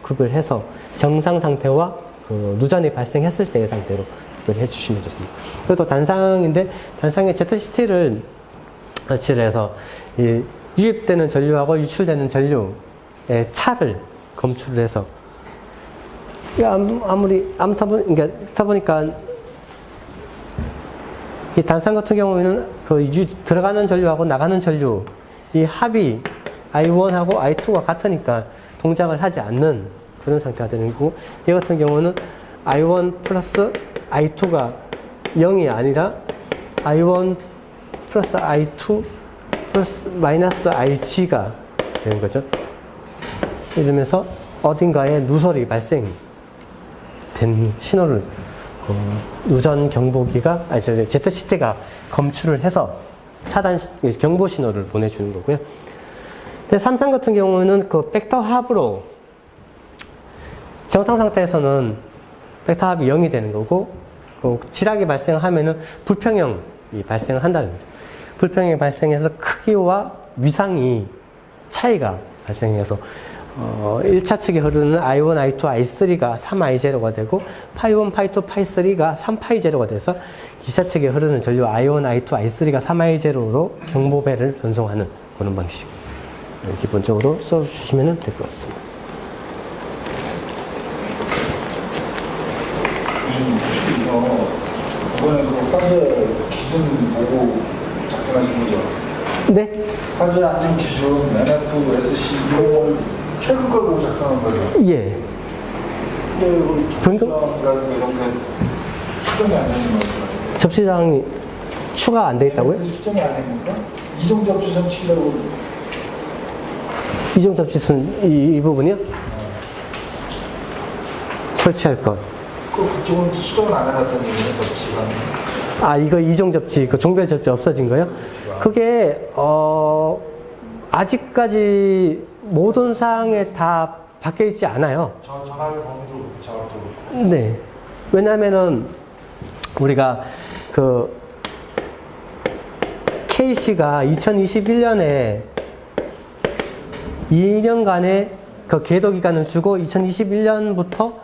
구별해서 정상 상태와 누전이 발생했을 때의 상태로 구별해 주시면 좋습니다. 그리고 또 단상인데, 단상에 ZCT를 설치를 해서 이 유입되는 전류하고 유출되는 전류의 차를 검출을 해서, 그러다 보니까 이 단상 같은 경우에는 들어가는 전류하고 나가는 전류, 이 합이 I1하고 I2가 같으니까 동작을 하지 않는 그런 상태가 되는 거고, 이 같은 경우는 I1 플러스 I2가 0이 아니라 I1 플러스 I2 플러스 마이너스 IG가 되는 거죠. 이러면서 어딘가에 누설이 발생된 신호를 누전 경보기가, ZCT가 검출을 해서 차단, 경보 신호를 보내주는 거고요. 근데 삼상 같은 경우는 벡터 합으로, 정상 상태에서는 벡터 합이 0이 되는 거고, 지락이 발생하면은 불평형이 발생을 한다는 거죠. 불평형이 발생해서 크기와 위상이 차이가 발생해서 1차 측에 흐르는 I1, I2, I3가 3I0가 되고, 파이1, 파이2, 파이3가 3파이0가 돼서 2차 측에 흐르는 전류 I1, I2, I3가 3I0로 경보배를 변송하는 그런 방식. 기본적으로 써주시면 될 것 같습니다. 이번에 화재 기준 보고 작성하신 거죠? 네? 화재 안전 기준, NF, SC 이런 걸 최근 걸 보고 작성한 거죠? 예. 근데 변경? 이런 게 수정이 안 되는 거죠? 접시장이 추가 안 돼 있다고요? 수정이 안 됩니까? 이종 접시 설치라고. 이종 접시는 이 부분이요? 설치할 것. 그쪽은 수정을 안 해놨다는 얘기예요, 접시가. 이거 이종 접시, 종별 접시 없어진 거요? 그게, 아직까지 모든 사항에 다 박혀 있지 않아요. 전압의 범위도 정확도로. 네. 왜냐면은, 우리가 KC가 2021년에 2년간의 계도 기간을 주고 2021년부터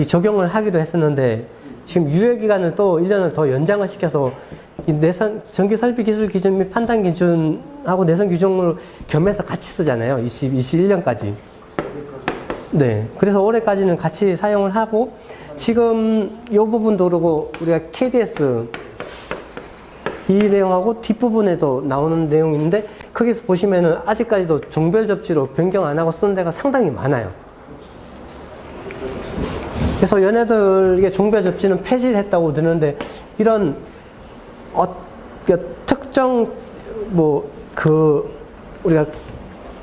이 적용을 하기로 했었는데, 지금 유예 기간을 또 1년을 더 연장을 시켜서 이 전기 설비 기술 기준 및 판단 기준하고 내선 규정을 겸해서 같이 쓰잖아요. 21년까지. 네. 그래서 올해까지는 같이 사용을 하고, 지금 이 부분도 그러고 우리가 KDS 이 내용하고 뒷부분에도 나오는 내용이 있는데, 거기서 보시면은 아직까지도 종별 접지로 변경 안 하고 쓰는 데가 상당히 많아요. 그래서 얘네들에게 종별 접지는 폐지를 했다고 드는데, 이런 특정 우리가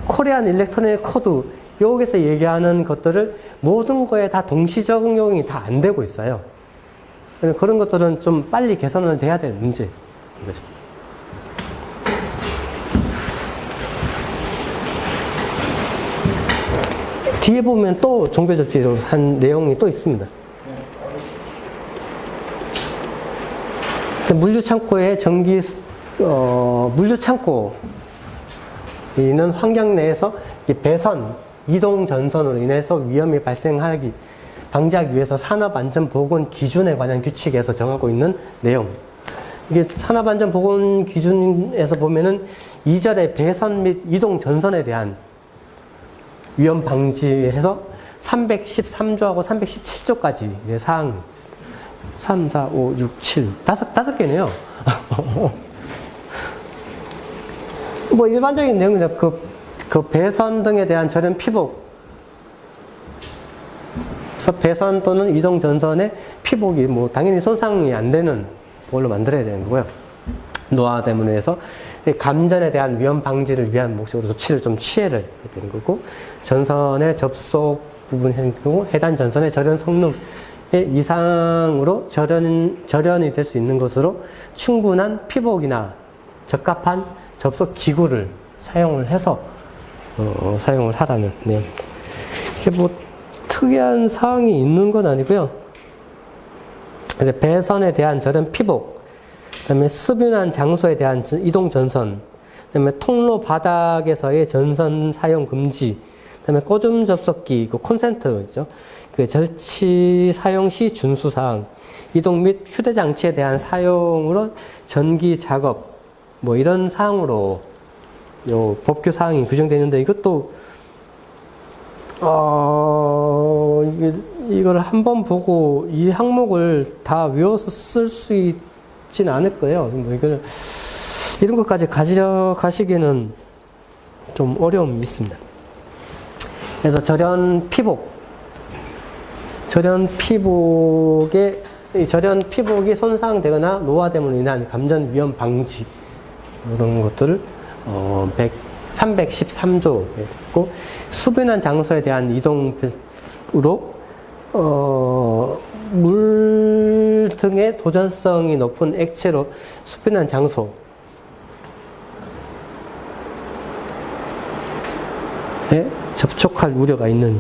코리안 일렉트로닉 코드 여기서 얘기하는 것들을 모든 거에 다 동시 적용이 다 안 되고 있어요. 그런 것들은 좀 빨리 개선을 돼야 될 문제인 거죠. 뒤에 보면 또 종별 접지로 한 내용이 또 있습니다. 물류 창고에 물류 창고 이는 환경 내에서 배선, 이동 전선으로 인해서 위험이 발생하기 방지하기 위해서 산업안전보건 기준에 관한 규칙에서 정하고 있는 내용. 이게 산업안전보건 기준에서 보면은 2절의 배선 및 이동 전선에 대한 위험 방지해서 313조하고 317조까지 이제 사항이 있습니다. 3, 4, 5, 6, 7. 다섯 개네요. 뭐 일반적인 내용은 그 배선 등에 대한 절연 피복. 그래서 배선 또는 이동 전선의 피복이 뭐 당연히 손상이 안 되는 걸로 만들어야 되는 거고요. 노화 때문에 해서 감전에 대한 위험 방지를 위한 목적으로 조치를 좀 취해를 해야 되는 거고, 전선의 접속 부분의 경우 해당 전선의 절연 성능의 이상으로 절연이 될 수 있는 것으로 충분한 피복이나 적합한 접속 기구를 사용을 해서 사용을 하라는 내용. 이게 뭐 특이한 사항이 있는 건 아니고요. 이제 배선에 대한 절연 피복, 그다음에 습윤한 장소에 대한 이동 전선, 그다음에 통로 바닥에서의 전선 사용 금지, 그다음에 꼬즘 접속기, 그 콘센트죠. 그 절취 사용 시 준수 사항, 이동 및 휴대 장치에 대한 사용으로 전기 작업, 뭐 이런 사항으로 요 법규 사항이 규정되어 있는데, 이것도 이걸 한번 보고 이 항목을 다 외워서 쓸 수 있지는 않을 거예요. 뭐 이런 것까지 가져가시기는 좀 어려움이 있습니다. 그래서 절연 피복이 손상되거나 노화됨으로 인한 감전 위험 방지, 이런 것들을 313조에 있고, 수변한 장소에 대한 이동으로 물 등의 도전성이 높은 액체로 수변한 장소에 접촉할 우려가 있는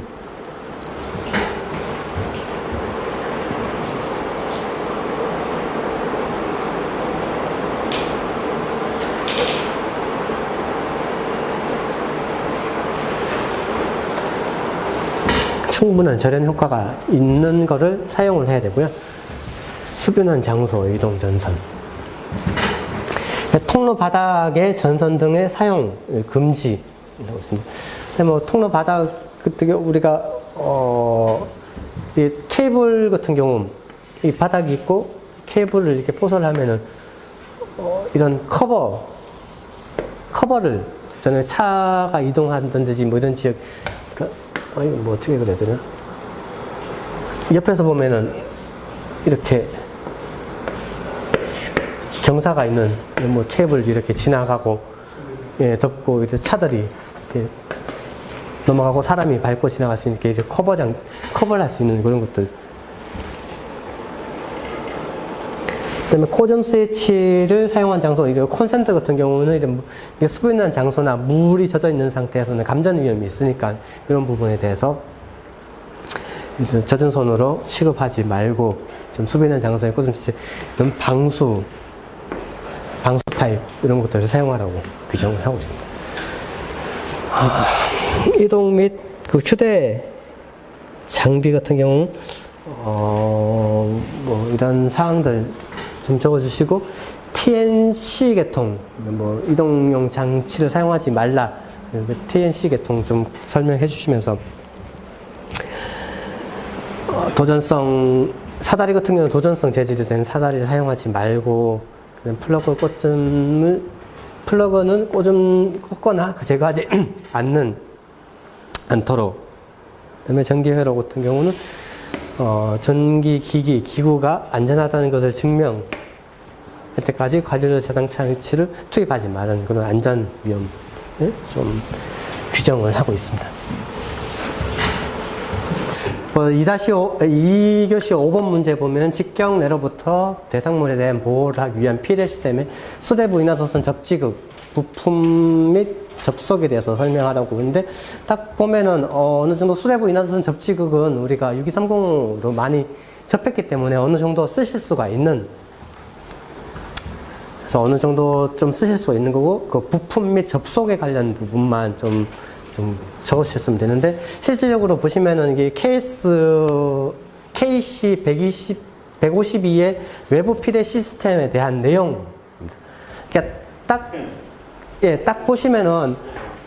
충분한 절연 효과가 있는 거를 사용을 해야 되고요. 수변한 장소, 이동 전선, 통로 바닥의 전선 등의 사용 금지하고 있습니다. 근데 뭐 통로 바닥 우리가 이 케이블 같은 경우 이 바닥이 있고 케이블을 이렇게 포설을 하면은 이런 커버를 전에 차가 이동한다든지 뭐 이런 지역, 이거 뭐 어떻게 그래야 되나? 옆에서 보면은 이렇게 경사가 있는 뭐 케이블 이렇게 지나가고, 덮고 이렇게 차들이 이렇게 넘어가고 사람이 밟고 지나갈 수 있는 이렇게 커버를 할 수 있는 그런 것들. 그다음에 코점 스위치를 사용한 장소, 이런 콘센트 같은 경우는 이제 수분한 장소나 물이 젖어 있는 상태에서는 감전 위험이 있으니까 이런 부분에 대해서 젖은 손으로 취급하지 말고 좀 수분한 장소에 코점 스위치, 이런 방수 타입 이런 것들을 사용하라고 규정을 하고 있습니다. 이동 및 그 휴대 장비 같은 경우 뭐 이런 사항들 좀 적어주시고, TNC 계통, 뭐 이동용 장치를 사용하지 말라, TNC 계통 좀 설명해 주시면서, 도전성 사다리 같은 경우는 도전성 재질이 된 사다리를 사용하지 말고, 플러그는 꽂음 꽂거나 제거하지 않도록. 그다음에 전기회로 같은 경우는 기구가 안전하다는 것을 증명할 때까지 관련된 저장 장치를 투입하지 말라는 그런 안전 위험을 좀 규정을 하고 있습니다. 2-5교시 5번 문제 보면 직경 내로부터 대상물에 대한 보호를 하기 위한 피해 시스템의 수대부 인하도선 접지극 부품 및 접속에 대해서 설명하라고 하는데, 딱 보면은 어느 정도 수대부 인하도선 접지극은 우리가 6230으로 많이 접했기 때문에 어느 정도 쓰실 수가 있는, 그래서 어느 정도 좀 쓰실 수가 있는 거고, 그 부품 및 접속에 관련 부분만 좀 좀 적으셨으면 되는데, 실질적으로 보시면은 이게 KC 152의 외부 필의 시스템에 대한 내용입니다. 그러니까 딱 보시면은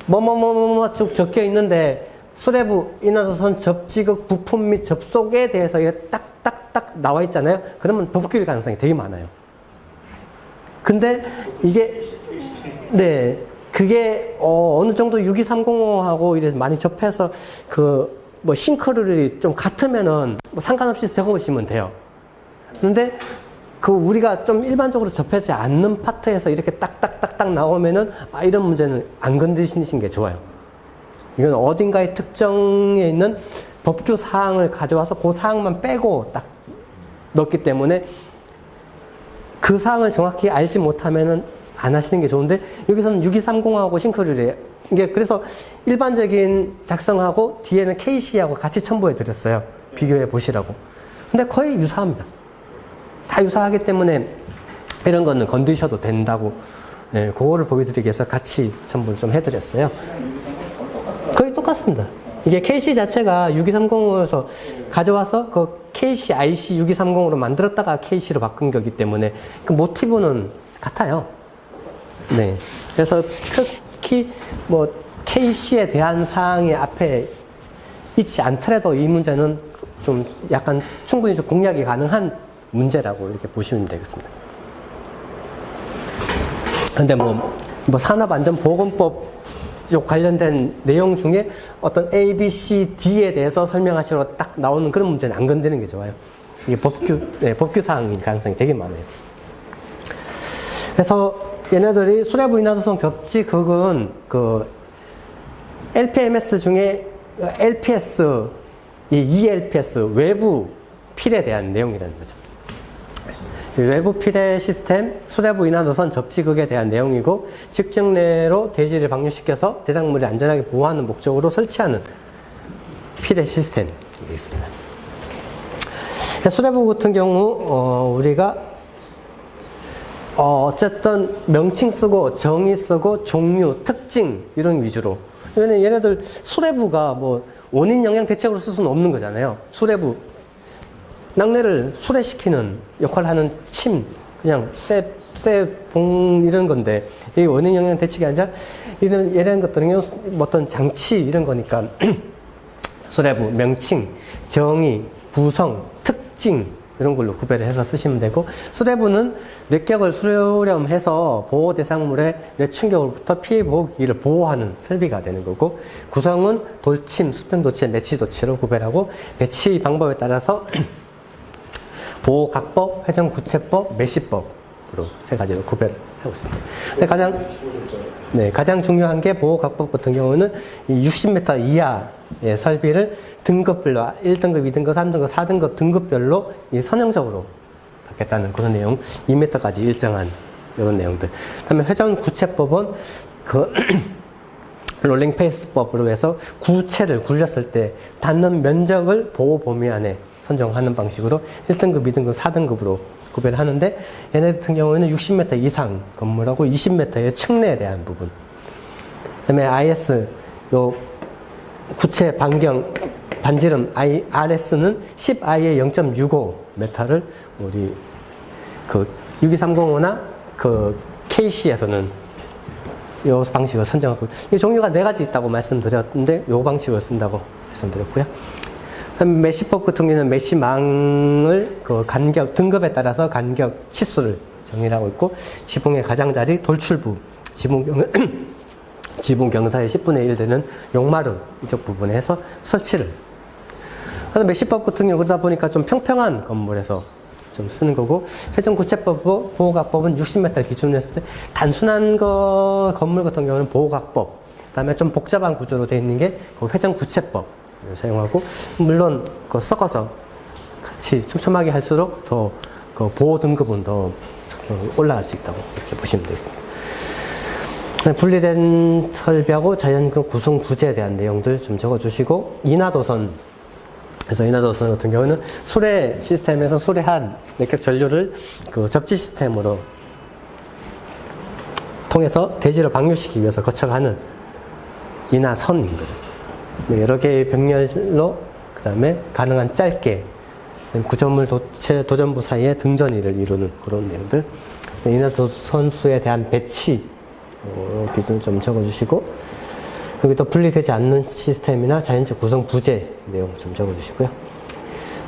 뭐뭐뭐뭐 쭉 적혀 있는데, 수레부, 인하도선, 접지극, 부품 및 접속에 대해서 이게 딱딱딱 나와 있잖아요. 그러면 복귀일 가능성이 되게 많아요. 근데 이게, 네, 그게 어느 정도 62305하고 이래서 많이 접해서 뭐 싱크로율이 좀 같으면은 뭐 상관없이 적어보시면 돼요. 근데 우리가 좀 일반적으로 접하지 않는 파트에서 이렇게 딱딱딱딱 나오면은 이런 문제는 안 건드시는 게 좋아요. 이건 어딘가의 특정에 있는 법규 사항을 가져와서 그 사항만 빼고 딱 넣었기 때문에 그 사항을 정확히 알지 못하면은 안 하시는 게 좋은데, 여기서는 6230하고 싱크로율이에요. 이게 그래서 일반적인 작성하고 뒤에는 KC하고 같이 첨부해 드렸어요. 비교해 보시라고. 근데 거의 유사합니다. 다 유사하기 때문에 이런 거는 건드셔도 된다고, 네, 그거를 보여드리기 위해서 같이 첨부를 좀 해드렸어요. 거의 똑같습니다. 이게 KC 자체가 6230에서 가져와서 KC IC 6230으로 만들었다가 KC로 바꾼 거기 때문에 그 모티브는 같아요. 네. 그래서 특히 뭐 KC에 대한 사항이 앞에 있지 않더라도 이 문제는 좀 약간 충분히 좀 공략이 가능한 문제라고 이렇게 보시면 되겠습니다. 근데 뭐 산업안전보건법 관련된 내용 중에 어떤 A, B, C, D에 대해서 설명하시러 딱 나오는 그런 문제는 안 건드리는 게 좋아요. 이게 법규 사항일 가능성이 되게 많아요. 그래서 얘네들이 수레부 인하도성 접지극은 LPMS 중에 LPS, 이 ELPS, 외부 필에 대한 내용이라는 거죠. 외부 필의 시스템, 수레부 인하도선 접지극에 대한 내용이고, 직정내로 대지를 방류시켜서 대작물을 안전하게 보호하는 목적으로 설치하는 필의 시스템이 있습니다. 수레부 같은 경우 우리가 어쨌든 명칭 쓰고 정의 쓰고 종류, 특징 이런 위주로. 왜냐면 얘네들 수레부가 뭐 원인 영향 대책으로 쓸 수는 없는 거잖아요. 수레부 낙뢰를 수레시키는 역할을 하는 침, 그냥 쇠봉 이런 건데, 이 원인 영향 대책이 아니라 이런 것들은 어떤 장치 이런 거니까 수레부 명칭, 정의, 구성, 특징 이런 걸로 구별을 해서 쓰시면 되고, 수레부는 뇌격을 수렴해서 보호 대상물의 뇌충격으로부터 피해 보호기기를 보호하는 설비가 되는 거고, 구성은 돌침, 수평도치, 매치도치로 구별하고, 배치 방법에 따라서 보호각법, 회전구체법, 매시법으로 세 가지로 구별을 하고 있습니다. 근데 가장 중요한 게 보호각법 같은 경우는 이 60m 이하의 설비를 등급별로 1등급, 2등급, 3등급, 4등급 등급별로 선형적으로 받겠다는 그런 내용, 2m까지 일정한 이런 내용들. 그다음에 회전구체법은 롤링 페이스법으로 해서 구체를 굴렸을 때 닿는 면적을 보호 범위 안에 선정하는 방식으로 1등급, 2등급, 4등급으로 구별을 하는데, 얘네 같은 경우에는 60m 이상 건물하고 20m의 층내에 대한 부분. 그 다음에 IS, 구체 반경, 반지름 RS는 10I의 0.65m를 우리 6230호나 KC에서는 이 방식을 선정하고, 이 종류가 4가지 있다고 말씀드렸는데, 이 방식을 쓴다고 말씀드렸고요. 매시법 같은 경우는 매시망을 간격, 등급에 따라서 간격 치수를 정의를 하고 있고, 지붕의 가장자리, 돌출부, 지붕 경사의 10분의 1 되는 용마루 이쪽 부분에 해서 설치를. 그래서 매시법 같은 경우 그러다 보니까 좀 평평한 건물에서 좀 쓰는 거고, 회전구체법, 보호각법은 60m 기준으로 했을 때 단순한 건물 같은 경우는 보호각법, 그 다음에 좀 복잡한 구조로 되어 있는 게 회전구체법 사용하고, 물론 섞어서 같이 촘촘하게 할수록 더 보호 등급은 더 올라갈 수 있다고 이렇게 보시면 되겠습니다. 분리된 설비하고 자연적 구성 부재에 대한 내용들 좀 적어주시고, 인하도선, 그래서 인하도선 같은 경우는 수레 시스템에서 수레한 내격 전류를 접지 시스템으로 통해서 대지를 방류시키기 위해서 거쳐가는 이나 선인 거죠. 여러 개의 병렬로 그 다음에 가능한 짧게 구조물 도체 도전부 사이의 등전이를 이루는 그런 내용들. 이나 선수에 대한 배치 기준을 좀 적어주시고, 여기 또 분리되지 않는 시스템이나 자연적 구성 부재 내용 좀 적어주시고요.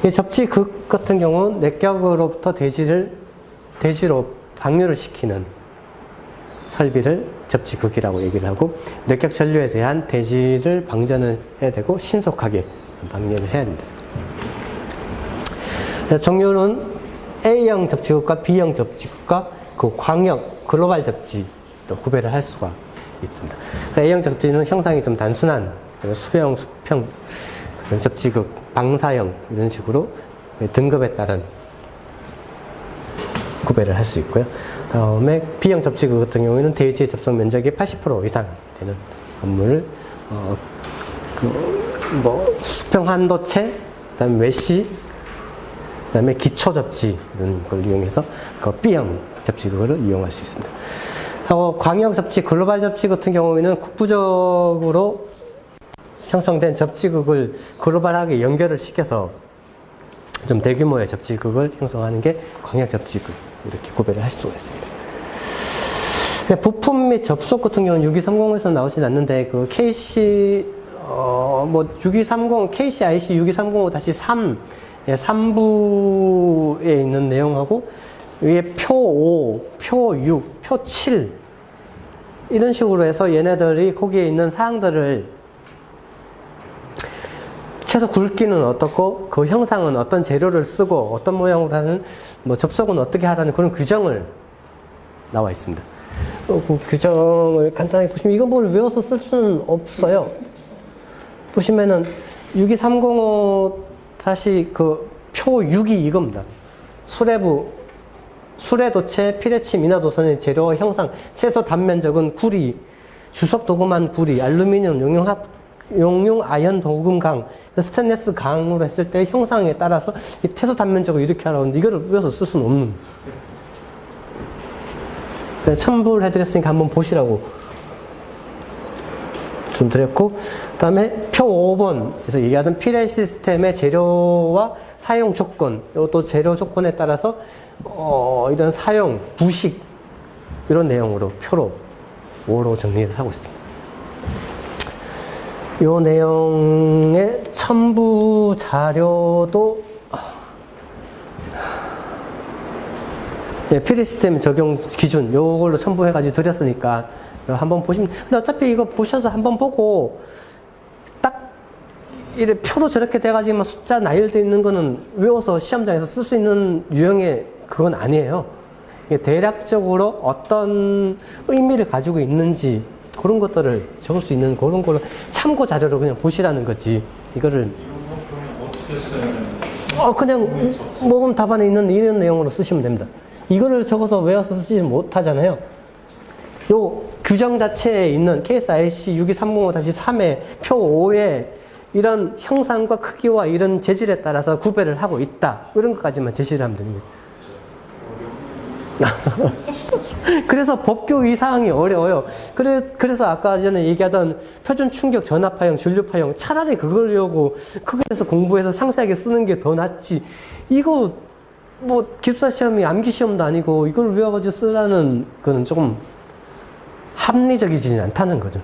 이 접지극 같은 경우는 내격으로부터 대지로 방류를 시키는 설비를 접지극이라고 얘기를 하고, 뇌격 전류에 대한 대지를 방전을 해야 되고 신속하게 방류를 해야 된다. 종류는 A형 접지극과 B형 접지극과 그 광역 글로벌 접지로 구별을 할 수가 있습니다. A형 접지는 형상이 좀 단순한 수평, 그런 접지극, 방사형 이런 식으로 등급에 따른 구별을 할 수 있고요. 다음에 B형 접지극 같은 경우에는 대지의 접속 면적이 80% 이상 되는 건물을 수평 한도체, 그다음에 외시, 그다음에 기초 접지 이런 걸 이용해서 그 B형 접지극을 이용할 수 있습니다. 광역 접지, 글로벌 접지 같은 경우에는 국부적으로 형성된 접지극을 글로벌하게 연결을 시켜서 좀 대규모의 접지극을 형성하는 게 광역 접지극, 이렇게 구별을 할 수가 있습니다. 부품 및 접속 같은 경우는 6230에서 나오진 않는데, 그 KC, KC IC 6230-3, 3부에 있는 내용하고, 위에 표 5, 표 6, 표 7, 이런 식으로 해서 얘네들이 거기에 있는 사항들을 최소 굵기는 어떻고 그 형상은 어떤 재료를 쓰고 어떤 모양으로 하는 접속은 어떻게 하라는 그런 규정을 나와 있습니다. 그 규정을 간단하게 보시면 이거 뭘 외워서 쓸 수는 없어요. 보시면은 62305 다시 그 표 6이 이겁니다. 수레도체, 피레침, 인화도선의 재료 형상, 최소 단면적은 구리, 주석 도금한 구리, 알루미늄, 용융 아연 도금강, 스테인리스 강으로 했을 때 형상에 따라서 이 최소 단면적을 이렇게 하라고 하는데 이거를 외워서 쓸 수는 없는. 첨부를 해드렸으니까 한번 보시라고 좀 드렸고, 그 다음에 표 5번에서 얘기하던 피레 시스템의 재료와 사용 조건, 또 재료 조건에 따라서 이런 사용, 부식 이런 내용으로 표로 5로 정리를 하고 있습니다. 이 내용의 첨부 자료도 피레 시스템 적용 기준 요걸로 첨부해가지고 드렸으니까 한번 보시면, 근데 어차피 이거 보셔서 한번 보고 딱 이래 표로 저렇게 돼가지고 숫자 나열되어 있는 거는 외워서 시험장에서 쓸 수 있는 유형의 그건 아니에요. 이게 대략적으로 어떤 의미를 가지고 있는지 그런 것들을 적을 수 있는 그런 걸로 참고 자료로 그냥 보시라는 거지. 이거를 어떻게 써야 그냥 모금 답안에 있는 이런 내용으로 쓰시면 됩니다. 이거를 적어서 외워서 쓰지 못하잖아요. 요 규정 자체에 있는 KSIC 62305-3의 표 5에 이런 형상과 크기와 이런 재질에 따라서 구별을 하고 있다. 이런 것까지만 제시를 하면 됩니다. 그래서 법규 이 사항이 어려워요. 그래서 아까 전에 얘기하던 표준 충격 전압파형, 전류파형 차라리 그걸 외우고 그거에서 공부해서 상세하게 쓰는 게 더 낫지. 이거 기숙사 시험이 암기 시험도 아니고 이걸 외워가지고 쓰라는 거는 조금 합리적이지는 않다는 거죠.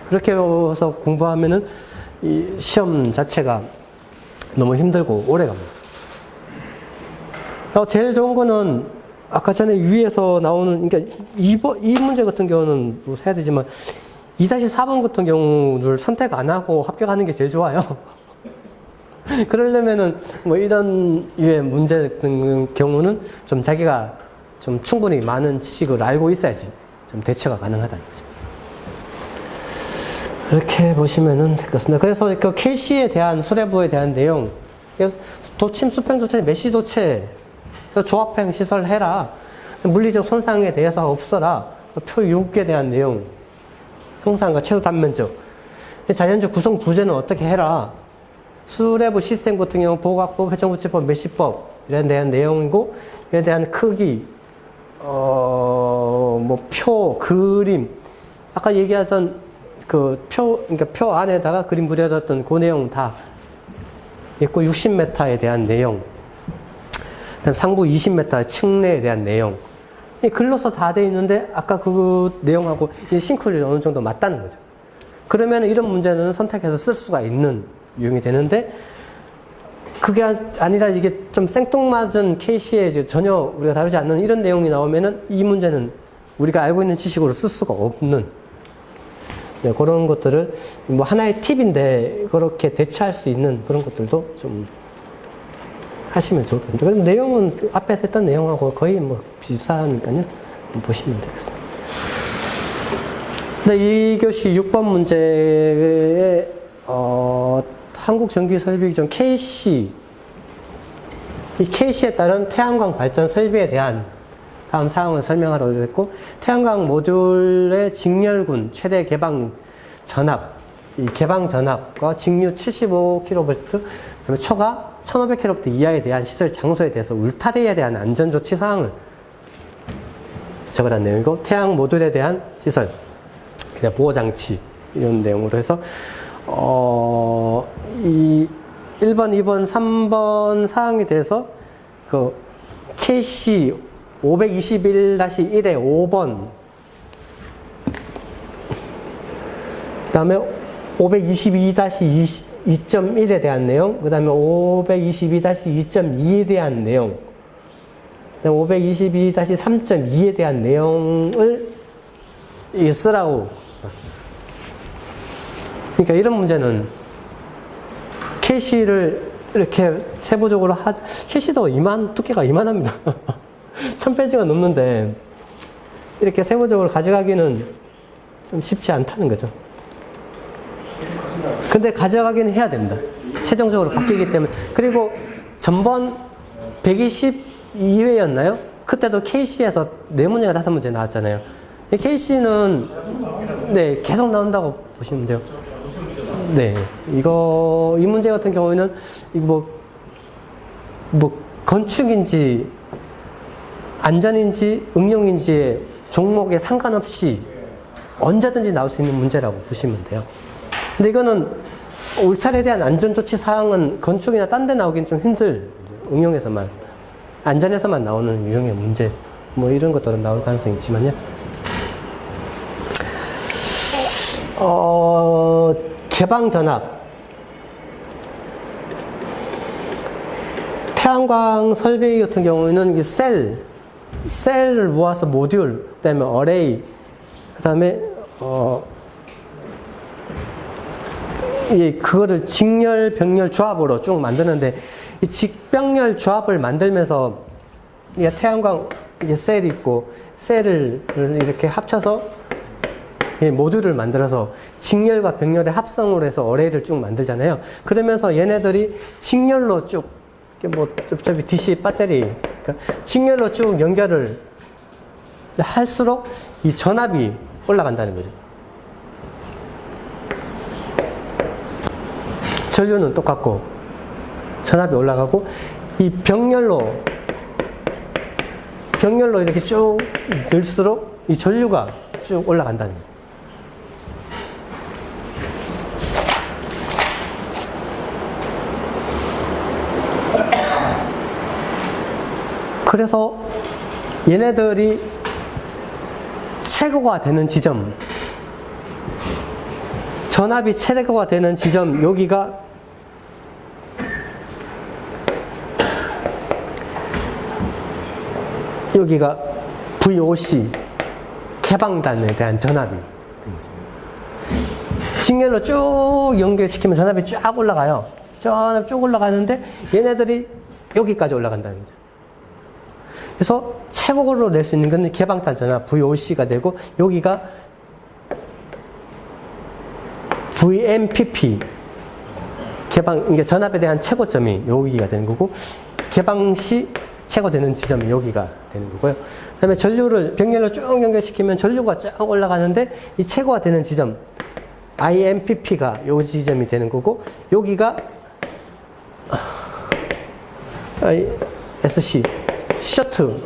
그렇게 외워서 공부하면은 이 시험 자체가 너무 힘들고 오래 갑니다. 제일 좋은 거는 아까 전에 위에서 나오는, 그러니까 이 문제 같은 경우는 해야 되지만 2-4번 같은 경우를 선택 안 하고 합격하는 게 제일 좋아요. 그러려면은 이런 유의 문제 같은 경우는 좀 자기가 좀 충분히 많은 지식을 알고 있어야지 좀 대처가 가능하다는 거죠. 이렇게 보시면은 될 것 같습니다. 그래서 그 KC에 대한 수레부에 대한 내용, 도침, 수평 도체, 메시 도체, 조합형 시설 해라. 물리적 손상에 대해서 없어라. 표 6에 대한 내용, 형상과 최소 단면적, 자연적 구성 부재는 어떻게 해라. 수레부 시스템 같은 경우 보각법, 회전구치법, 메시법 이런 대한 내용이고, 이에 대한 크기, 표, 그림, 아까 얘기하던 그러니까 표 안에다가 그림 그려졌던 그 내용 다 있고, 60m에 대한 내용, 그다음 상부 20m 층내에 대한 내용, 이 글로서 다 돼 있는데 아까 그 내용하고 이 싱크율이 어느 정도 맞다는 거죠. 그러면 이런 문제는 선택해서 쓸 수가 있는 유형이 되는데, 그게 아니라 이게 좀 생뚱맞은 케이스에 이제 전혀 우리가 다루지 않는 이런 내용이 나오면은 이 문제는 우리가 알고 있는 지식으로 쓸 수가 없는, 네, 그런 것들을 뭐 하나의 팁인데 그렇게 대처할 수 있는 그런 것들도 좀 하시면 좋을 것 같아요. 그럼 내용은 앞에서 했던 내용하고 거의 뭐 비슷하니까요. 보시면 되겠습니다. 근데 이 교시 6번 문제에 한국전기설비기준 KC, 이 KC에 따른 태양광 발전 설비에 대한 다음 사항을 설명하라고 했고, 태양광 모듈의 직렬군 최대 개방 전압, 이 개방 전압과 직류 75kV, 그다음에 초가 1500kV 이하에 대한 시설 장소에 대해서 울타리에 대한 안전조치 사항을 적으라는 내용이고, 태양 모듈에 대한 시설, 그냥 보호장치, 이런 내용으로 해서, 이 1번, 2번, 3번 사항에 대해서 그 KC 521-1의 5번, 그 다음에 522-2.1에 대한 내용, 그 다음에 522-2.2에 대한 내용, 그 다음에 522-3.2에 대한 내용을 쓰라고. 그러니까 이런 문제는 KC를 이렇게 세부적으로 KC도 두께가 이만합니다. 1000페이지가 넘는데 이렇게 세부적으로 가져가기는 좀 쉽지 않다는 거죠. 근데 가져가기는 해야 됩니다. 최종적으로 바뀌기 때문에. 그리고 전번 122회였나요? 그때도 KC에서 4문제가 5문제 나왔잖아요. KC는 네, 계속 나온다고 보시면 돼요. 네, 이 문제 같은 경우에는 뭐 건축인지 안전인지 응용인지의 종목에 상관없이 언제든지 나올 수 있는 문제라고 보시면 돼요. 근데 이거는 울타리에 대한 안전조치 사항은 건축이나 딴 데 나오긴 좀 응용에서만, 안전에서만 나오는 유형의 문제, 뭐 이런 것들은 나올 가능성이 있지만요. 개방 전압. 태양광 설비 같은 경우에는 셀을 모아서 모듈, 그 다음에 어레이, 그 다음에, 그거를 직렬, 병렬 조합으로 쭉 만드는데, 이 직병렬 조합을 만들면서, 태양광, 셀이 있고, 셀을 이렇게 합쳐서, 모듈을 만들어서 직렬과 병렬의 합성으로 해서 어레이를 쭉 만들잖아요. 그러면서 얘네들이 직렬로 쭉, 어차피 DC 배터리, 그러니까 직렬로 쭉 연결을 할수록 이 전압이 올라간다는 거죠. 전류는 똑같고, 전압이 올라가고, 이 병렬로 이렇게 쭉 늘수록 이 전류가 쭉 올라간다는 거예요. 그래서 얘네들이 최고가 되는 지점, 전압이 최고가 되는 지점, 여기가 VOC, 개방단에 대한 전압이. 직렬로 쭉 연결시키면 전압이 쫙 올라가요. 전압이 쭉 올라가는데 얘네들이 여기까지 올라간다는 거죠. 그래서 최고로 낼 수 있는 건 개방단 전압 VOC가 되고, 여기가 VMPP, 이게 전압에 대한 최고점이 여기가 되는 거고, 개방 시 최고되는 지점이 여기가 되는 거고요. 그 다음에 병렬로 쭉 연결시키면 전류가 쭉 올라가는데, 이 최고가 되는 지점, IMPP가 요 지점이 되는 거고, 여기가 SC, 셔트,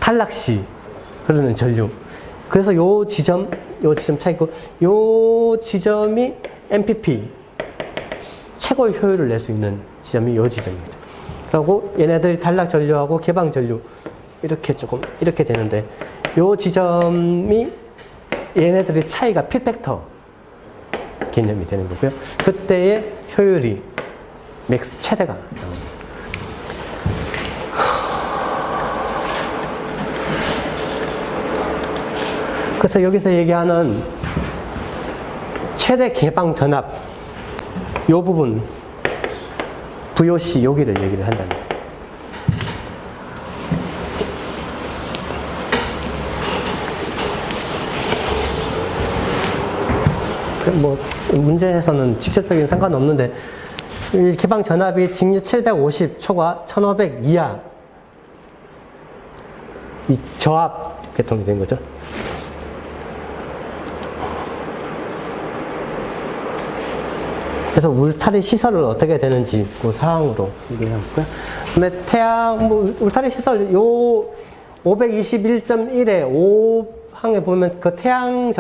탈락시 흐르는 전류. 그래서 요 지점 차이고, 요 지점이 MPP 최고의 효율을 낼 수 있는 지점이 요 지점이죠. 그리고 얘네들이 단락 전류하고 개방 전류 이렇게 조금 이렇게 되는데, 요 지점이 얘네들의 차이가 필팩터 개념이 되는 거고요. 그때의 효율이 맥스 최대가 나옵니다. 그래서 여기서 얘기하는 최대 개방 전압 요 부분 VOC 여기를 얘기를 한다는 거예요. 뭐 문제에서는 직접적인 상관없는데, 이 개방 전압이 직류 750 초과 1500 이하 이 저압 계통이 된 거죠. 그래서 울타리 시설을 어떻게 되는지 그 사항으로 얘기를 해볼까요? 그다음에 태양 울타리 시설 요 521.1의 5항에 보면 그 태양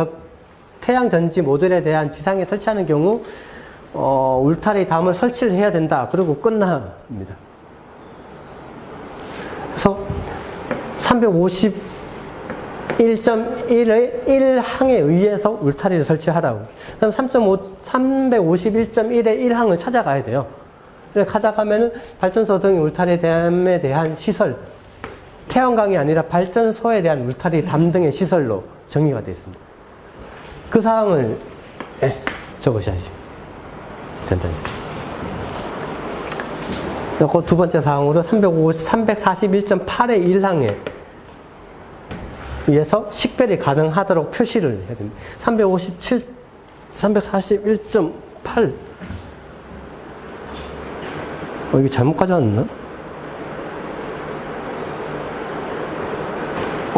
전지 모듈에 대한 지상에 설치하는 경우 울타리 담을 설치를 해야 된다. 그리고 끝납니다. 그래서 351.1의 1항에 의해서 울타리를 설치하라고. 그다음 351.1의 1항을 찾아가야 돼요. 그래서 찾아가면은 발전소 등 울타리 담에 대한 시설, 태양광이 아니라 발전소에 대한 울타리 담 등의 시설로 정의가 되어 있습니다. 그 사항을 적으셔야지 된다는 거죠. 그리고 두 번째 사항으로 341.8의 1항에 의해서 식별이 가능하도록 표시를 해야 됩니다. 341.8 이게 잘못 가져왔나?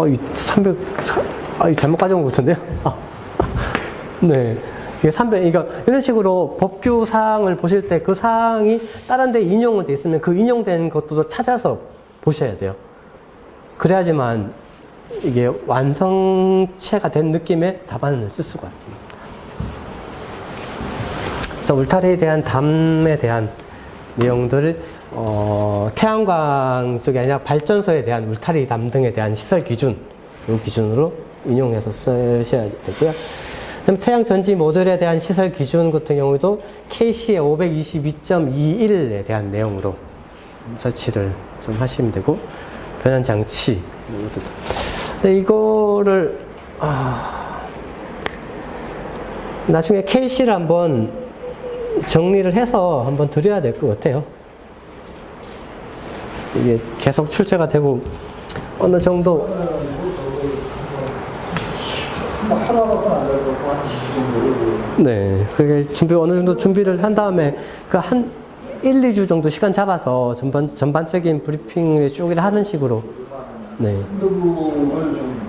이 잘못 가져온 것 같은데요? 네. 이게 그러니까 이런 식으로 법규 사항을 보실 때 그 사항이 다른 데 인용은 돼 있으면 그 인용된 것도 찾아서 보셔야 돼요. 그래야지만 이게 완성체가 된 느낌의 답안을 쓸 수가 있습니다. 그래서 울타리에 대한 담에 대한 내용들을 태양광 쪽이 아니라 발전소에 대한 울타리 담 등에 대한 시설 기준, 이 기준으로 인용해서 쓰셔야 되고요. 그다음 태양 전지 모듈에 대한 시설 기준 같은 경우도 KC의 522.21에 대한 내용으로 설치를 좀 하시면 되고, 변환 장치 근데 이거를 나중에 KC를 한번 정리를 해서 한번 드려야 될 것 같아요. 이게 계속 출제가 되고 어느 정도 하나밖에 안 될 것 같고 한 2주 정도를. 네, 그게 어느 정도 준비를 한 다음에 그 한 1, 2주 정도 시간 잡아서 전반적인 브리핑을 쭉 하는 식으로. 네. 한도국을 좀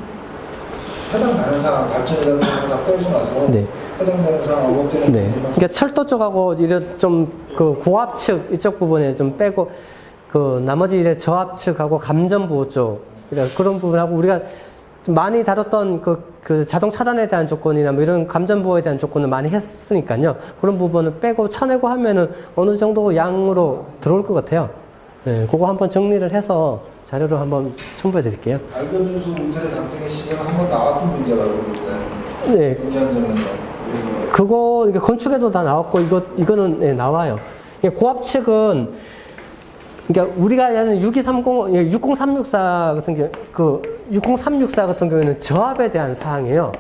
해당되는 사항, 발전이라는 사항을 다 빼고 나서 네. 해당되는 사항, 언급되는 네. 부분만 그러니까 철도 쪽하고 이런 좀 그 고압 측 이쪽 부분에 좀 빼고 그 나머지 이제 저압 측하고 감전보호 쪽 그런 부분하고 우리가 좀 많이 다뤘던 그 자동 차단에 대한 조건이나 뭐 이런 감전보호에 대한 조건을 많이 했으니까요. 그런 부분을 빼고 쳐내고 하면은 어느 정도 양으로 들어올 것 같아요. 네. 그거 한번 정리를 해서 자료로 한번 첨부해 드릴게요. 알려줘서 울타리 담당의 시세가 한번 나왔던 문제라고 그러는데. 네. 경기안전에서. 그거 이게 건축에도 다 나왔고 이거는 네, 나와요. 고압 측은 그러니까 우리가 하는 60364 같은 경우 60364 같은 경우에는 저압에 대한 사항이에요.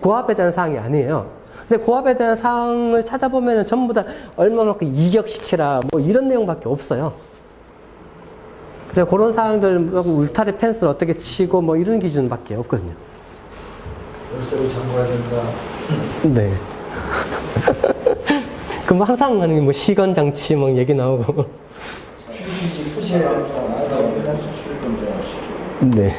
고압에 대한 사항이 아니에요. 근데 고압에 대한 사항을 찾아보면 전부 다 얼마만큼 이격시키라 뭐 이런 내용밖에 없어요. 그래서 그런 사항들 울타리 펜스를 어떻게 치고 뭐 이런 기준밖에 없거든요. 열쇠로 잠궈야 된다. 네. 그럼 항상 하는 게 뭐 시건 장치 뭐 얘기 나오고. 표시해야 된다. 출입 검증하시죠. 네.